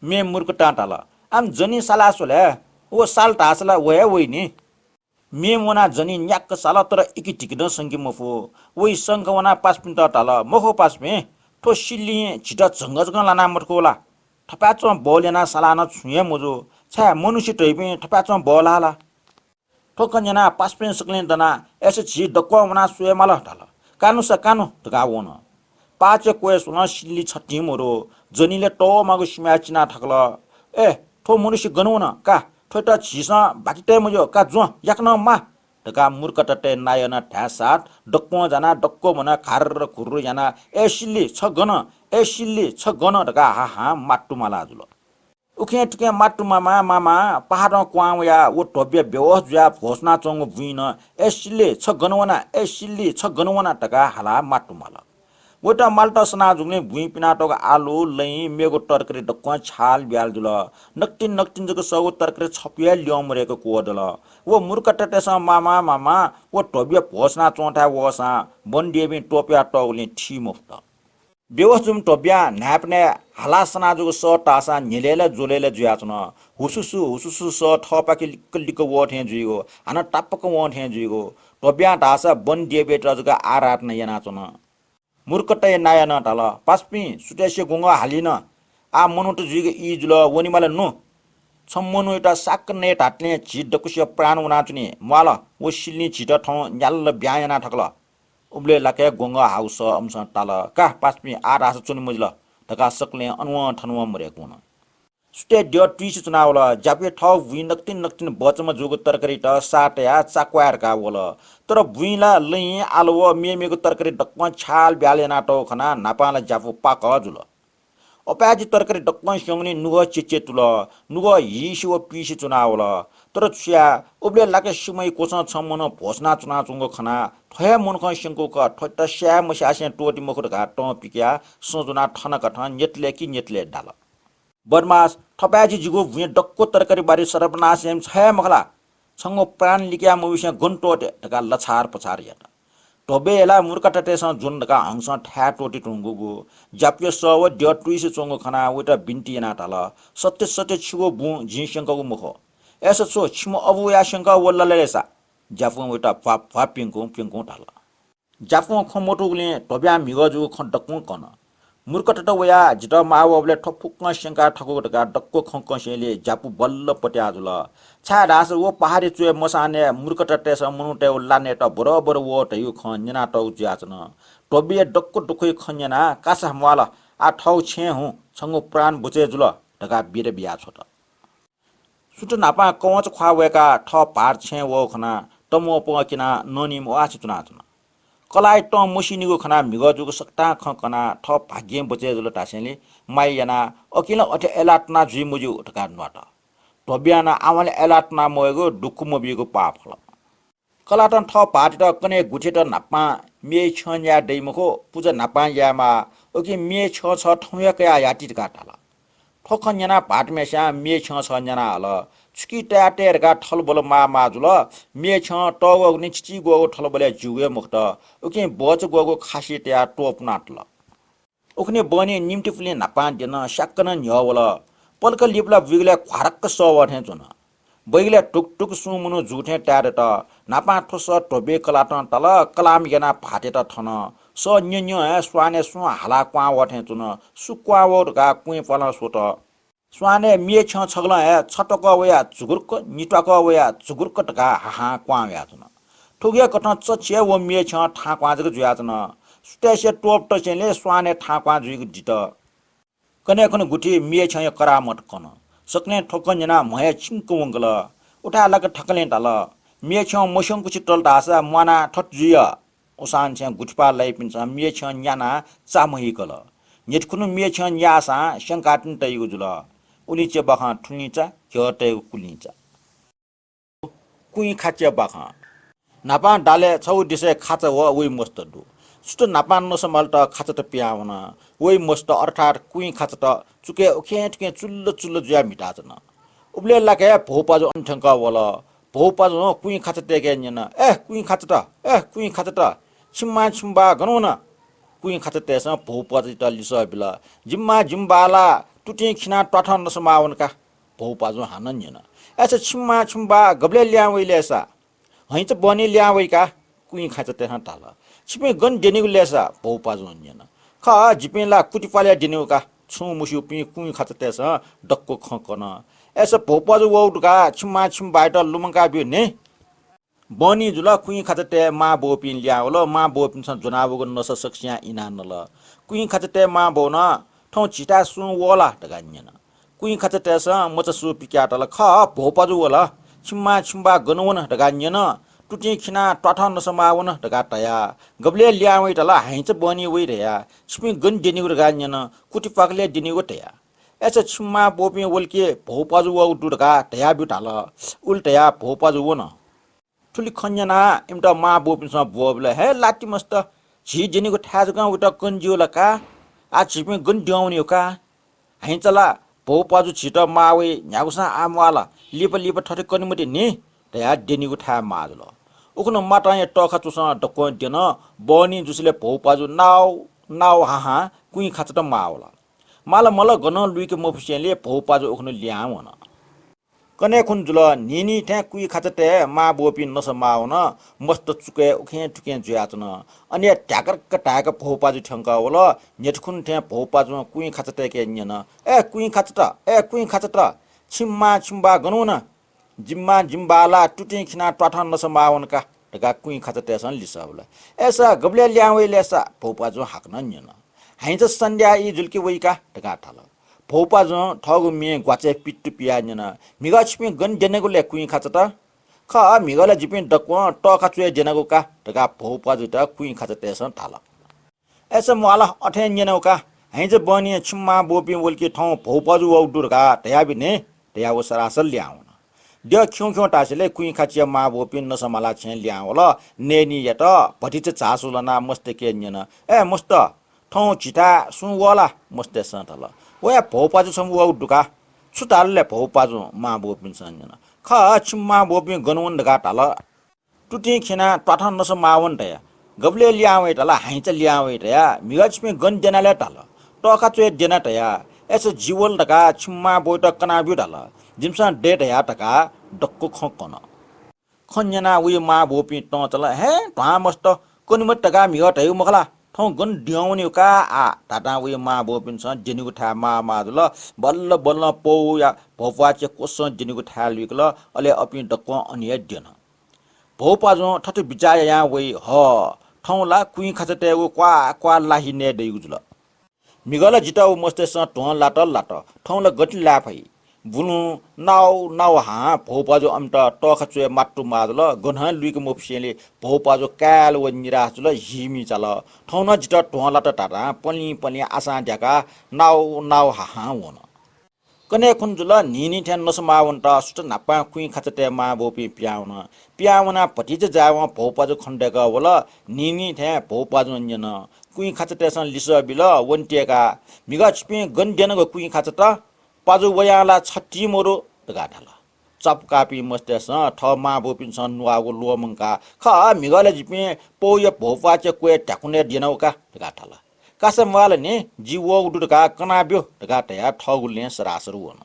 मे मुर्क टाटाला आम जनी साला सोले वो साल टासला वही नि मे वना जनी न्याक साला तर इकी टिकिन संगी मफो वही संग वना पास पिन टाला मखो पास में तो सिल्ली झिटा जंग लाना मुर्कोला थपाचो बोलेना सालाना छुए मुजो छा मनुष्य टैपे थपाचो बोलाला तो कन्याना पास पिन सकले दना ऐसे झि डक्वा वना सुए माला टाला कानु स कानु तगावोना पाचे कोए सुना सिल्ली छट्टी मोरो जनीले टो मागु सिमा चिना ठकल ए ठो मनुष्य गनु न का ठोटा छिसा बाकिटे मजो का जो याक्न मा तका मूर्खट टे नायना ढासाट डक्को जना डक्को मना खार खुरु जना ए सिल्ली छ गन तका हा हा माट्टु माला जुल उखे टके माट्टु मामा पहाड क्वाउ या वो टोब्य बेवस ज्या घोषणा चंग बुइन ए सिल्ली छ गनवना तका हाला माट्टु माला वटा माल्टा सना जुग्ने भुइ पिनाटोक आलु लै मेगो टर्करे डक्क छाल ब्याल दुल नक्टिन जको सगो टर्करे छपिया ल्यम रेको कोदल वो मूर्ख टटेस मामा वो टोबिया भोसना चोंठा वसा बन्डिएबि टोपिया टगले ठी मुफ्त बेवस जुम टोबिया नाप्ने हाला सना जुगो स टासा नेलेले जोलेले जुयाचन हुसुसु स ठपाके लिक वो थे जुइगो हाना टापक वो थे जुइगो टोबिया टासा बन्डिएबि टजका आराट न यनाचन मूर्खटय नाय न टाल पास्पी सुटेसे गुंगा हालिन आ मनुट जुग इ जुल वनिमाले नु छम्मनु एटा साक ने टाट्ने झिट डकुसिय प्राण उनाचुने माल वो सिल्नी झिट ठ न्याल ब्यायना ठकल उब्ले लाके गुंगा हाउस अमस टाल का पास्पी आ रास चुनि मुजल तका सकले अनव ठनव मरे कोन सुटे ड्य ट्विस चुनावल जापे ठ वि नक्तिन बचम जुग तरकारी ट साटया चाक्वार का वल तर भुइला लै आलव मेमेको तरकारी डक्क छाल ब्यालेना टो खना नापाला जाफु पाक जुल अपाजी तरकारी डक्क संगनी नुग चिचे तुल नुग हिसि व पिसि चुनावल तर छ्या उब्ले लाके सिमै कोस छमन भोसना चुना चुंग खना थय मनख सिंको क ठट्ट स्या मसासे टोटी मखुर घाट पिक्या सोजुना ठनक ठन नेतले डाल बदमास थपाजी जिगो भुइ डक्को तरकारी बारी सरपनास एम छय मखला छंगो प्राण लिक्या मविस गुन्टोटे ढका लछार पछार याटा टोबेला मूर्खटटेस जुन ढका हंस ठ्या टोटी टुंगुगु जाप्य स व ड्य ट्विस चोंगो खना वटा बिन्टी ना टाल सत्य छिगो बु झिसंकगु मुख एसो सो छिमो अबु या शंक वल्ललेसा जाफु वटा फाप पिंगु टाल जाफु खमोटुले टोब्या मिगजु ख डक्कु कन मुर्कट वया जिट मावले ठोफुक्क शंका ठको टका डक्को खंकसेले जापु बल्ल पट्या जुल छा रास वो पहाडी चुए मसाने मुर्कट टेस मुनुटे लाने त बरोबर वो टयु खन्जना टौ ज्याचन टोबिए डक्को डुखै खन्जना कासा मवाला आ ठौ छे हु छंगु प्राण बुचे जुल टका बिरे बिया छोट सुट नापा कवच ख्वावेका ठ पार छे वो खना टमो पकिना ननिम वाछि चुना चुना कलाई ट मुसिनीको खना मिगजुको सक्ता खना ठ भाग्य बचे जुल टासेले माइयाना अकिला अठे एलाटना जुइ मुजु टका नट टबियाना आमाले एलाटना मोएको डुक्कु मोबिएको पाप फल कलाटन ठ पाटी त कने गुठेट नापा मे छन्या दैमको पूजा नापा यामा ओके मे छ छ ठौयाका याटी काटाला ठोखन्याना पाटमेसा मे छ छ न्याना हल छुकी ट्याटेरका ठलबल मा जुल मे छ टगो नि चिची गो ठलबले जुगे मुक्त ओके बच गो खासी ट्या टोप नाटल ओखने बने निम्ति फुले नापा दिन सक्कन न्यवल पल्क लिपला बिगले ख्वारक्क सवठे जुन बैगले टुक टुक सुमुनु जुठे ट्यारे त नापा ठोस टोबे कलाटन तल कलाम गेना फाटे त ठन स न्य स्वाने सु हाला क्वा वठे जुन सुक्वा वरका कुइ पला सोट स्वाने मे छ छगला छटक वया जुगुर्क निटक वया जुगुर्क टका हाहा क्वा या जुन ठुगे कठ चछे व मे छ ठा क्वा जग जुया जुन सुटेसे टोप टसेले स्वाने ठा क्वा जुइक दिट कने कने गुठी मे छ करामट कन सक्ने ठोकन जना महे छिंक वंगल उठा लग ठकले तल मे छ मोसङ कुछि टल दासा मना ठट जुया उसान छ गुठपा लै पिन्छ मे छ न्याना चामही कल नेटकुनु मे छ न्यासा शंकाटिन तयु जुल उलिचे बखा ठुनिचा झटे कुलिचा कुइ खाचे बखा नापा डाले छौ दिसे खाचा व उइ मस्त दु सुत नापा नसमल त खाचा त पियावन उइ मस्त अर्थात कुइ खाचा त चुके ओखे टके चुल्ल चुल्ल जुया मिटाजन उबले लाके भोपा जो अन्ठंका वला भोपा जो कुइ खाचा तेके न्यन कुइ खाचा त कुइ खाचा त छिम्मा छिम्बा गनो न कुइ खाचा तेस भोपा त लिस बिला जिम्मा जिम्बाला टुटे खिना टठन नसमावनका भोपा जो हानन न्यन एसा छिम्मा छिम्बा गबले ल्यावइलेसा हैच बने ल्यावइका कुइ खाचा तेहा ताल छिपे गन देनिगु लेसा भोपा जो न्यन ख जिपेला कुटिपाले देनिउका छु मुसु पि कुइ खाचा तेस डक्को खकन एसा भोपा जो वउडका छिम्मा छिम्बा त लुमंका बि ने बनी जुल कुइ खाचा ते मा बोपिन ल्यावल मा बोपिन छ जुनाबुगु नस सक्सिया इनानल कुइ खाचा ते मा बोन ठौ चिटा सु वला टगान्यन कुइ खाचा तेस मच सु पिक्याटल ख भोपा जो वला छिम्मा छिम्बा गनवन टगान्यन टुटी खिना टठन नसमावन टगा तया गबले ल्यावइ तल हाइच बनी वइ रेया छिपि गन देनिउ टगान्यन कुटी पाकले देनिउ तया एस छिम्मा बोपि वलके भोपा जो व टुटका तया बिटाल उल्टया भोपा जो वन ठुली खन्यना इमटा मा बोपिन स बोबले हे लाटी मस्त झि देनिउ थाजगा उटा कन्जिउलका आ छिपि गन दिउनि का हाइचला भोपाजु छिट मावे न्यागुसा आमवाला लिप लिप ठटे कनिमति नि तया देनिगु था माजल उखन माटाय टखा चुस डक्को देन बनी जुसले भोपाजु नाउ हाहा कुइ खाचट मावला माल मल गन लुइके मफुसेले भोपाजु उखन ल्यावन कने खुन जुल निनी ठ्या कुइ खाचटे मा बोपि नसमावन मस्त चुके उखे टुके जुयाचन अनि ट्याकर कटाक भोपाजु ठंका वल नेटखुन ठ्या भोपाजु कुइ खाचटे के न्यन कुइ खाचट छिम्मा छिम्बा गनु न जिम्मा जिम्बाला टुटे खिना टठन नसमावन का टका कुइ खाचटे सन लिसबला एसा गबले ल्यावइ लेसा भोपाजु हाक्न न्यन हाइच संध्या इ जुल्की वइका टका थाल भोपा जो ठगु मे ग्वाचे पिट्टु पिया न्यन मिगा छिपि गन देनेगु ले कुइ खाचट ख मिगला जिपि डक्व टका चुए देनेगु का टका भोपा जुटा कुइ खाचट एसन थाल एस मवाला अठे न्यनौ का हैज बनी छिम्मा बोपि वलकी ठौ भोपा जु वउडुर का तया बिने तया वो सरासल ल्याउन द ख्यौ टासले कुइ खाचिया मा बोपि नसमला छे ल्याउल नेनी यत भटिच चासुलना मस्त के न्यन मस्त ठौ चिटा सुवला मस्त सन्तल वया भोपाजु समु उडुका छुतालले भोपाजु मा बोपिन सन्जन ख छिम्मा बोपि गनवन ढगा टाल टुटी खिना टठन नस मावन तया गबले ल्यावइ टाल हाइच ल्यावइ तया मिगछमे गन देनाले टाल टका चुए देना तया एस जीवल ढगा छिम्मा बोट कना बिउ टाल जिमसा डेट या टका डक्को खकन खन्जना उइ मा बोपि ट चल हे ता मस्त कोनिमत टका मिग तयु मखला गन ड्याउनेका टाटा वे मा बोपिन छ जेनिको ठा मा दुल बल्ल बल्ल पौ या भोपाचे कोस जेनिको ठा लिकल अले अपि डक्क अनिया देन भोपाजो ठट बिचाया या वे ह ठौला कुइ खचते क्वा क्वा लाहि ने देउजुल मिगला जिटाउ मस्तेस टोन लाट ठौला गति लाफै बुनु नाउ हा भोपाजो अम्टा टखचुए माट्टु मादल गन्हा लुइक मोप्सेले भोपाजो काल व निराजुल हिमी चल ठौना जिटा टोला त टाटा पली आसा ढ्याका नाउ हा वन कने खुन्जुल निनी ठ्यान नसमावन्ट सुट नापा कुइ खचते मा बोपी प्याउना पटिज जाव भोपाजो खण्डेका वल निनी ठ्या भोपाजो न्यन कुइ खचतेसन लिस बिल वन्टेका मिगा छिपे गन्डेनगो कुइ खचता पाजु वयाला छट्टी मोरो गाठाला चप कापी मस्तेस ठमा बोपिन सन नुवागो लोमंका ख मिगले जिपे पोय भोपाचे क्वे टाकुने दिनौका गाठाला कासमवाले ने जीवो उडुका कनाब्यो गाटया ठगुले सरासरु वन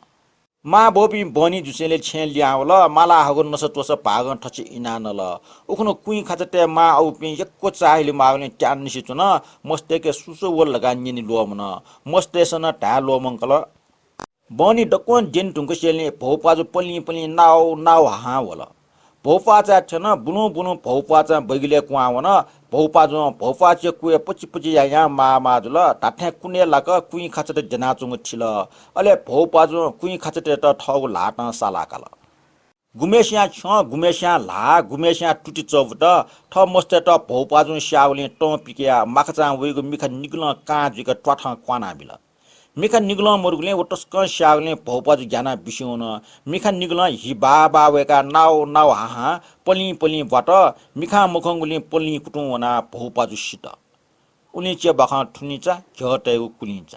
मा बोपी बनी जुसेले छे ल्यावल माला हगो नसतोस भाग ठछि इनानल उखनो कुइ खचते मा औपि यक्को चाहिले मागले ट्यान निसिचुन मस्तेके सुसो वल लगा निनि लोमन मस्तेसन ढा लोमंकल बनी डकोन जेन टुङ्को सेल्ने भौपाजो पल्ली नाउ हा वल भौपाचा छन बुनु भौपाचा बैगिले कुआवन भौपाचे कुए पछि या माजुल टाठे कुने लाक कुइ खचटे जनाचुङ छिल अले भौपाजो कुइ खचटे त ठगु लाट सालाकाल गुमेस्या गुमेस्या टुटी चौबट ठ मस्ते त भौपाजो स्याउले ट पिकिया माखचा वेगु मिखा निगल काजिक ट्वाठ क्वाना बिल मिखा निगल मुर्गले वटस्क स्यागले भौपाजु ज्ञाना बिस्योन मिखा निगल हिबा बावेका नाउ हा पली बाट मिखा मुखंगुले पली कुटुवना भौपाजु सित उनी चे बखा ठुनिचा झटेगु कुलिन्छ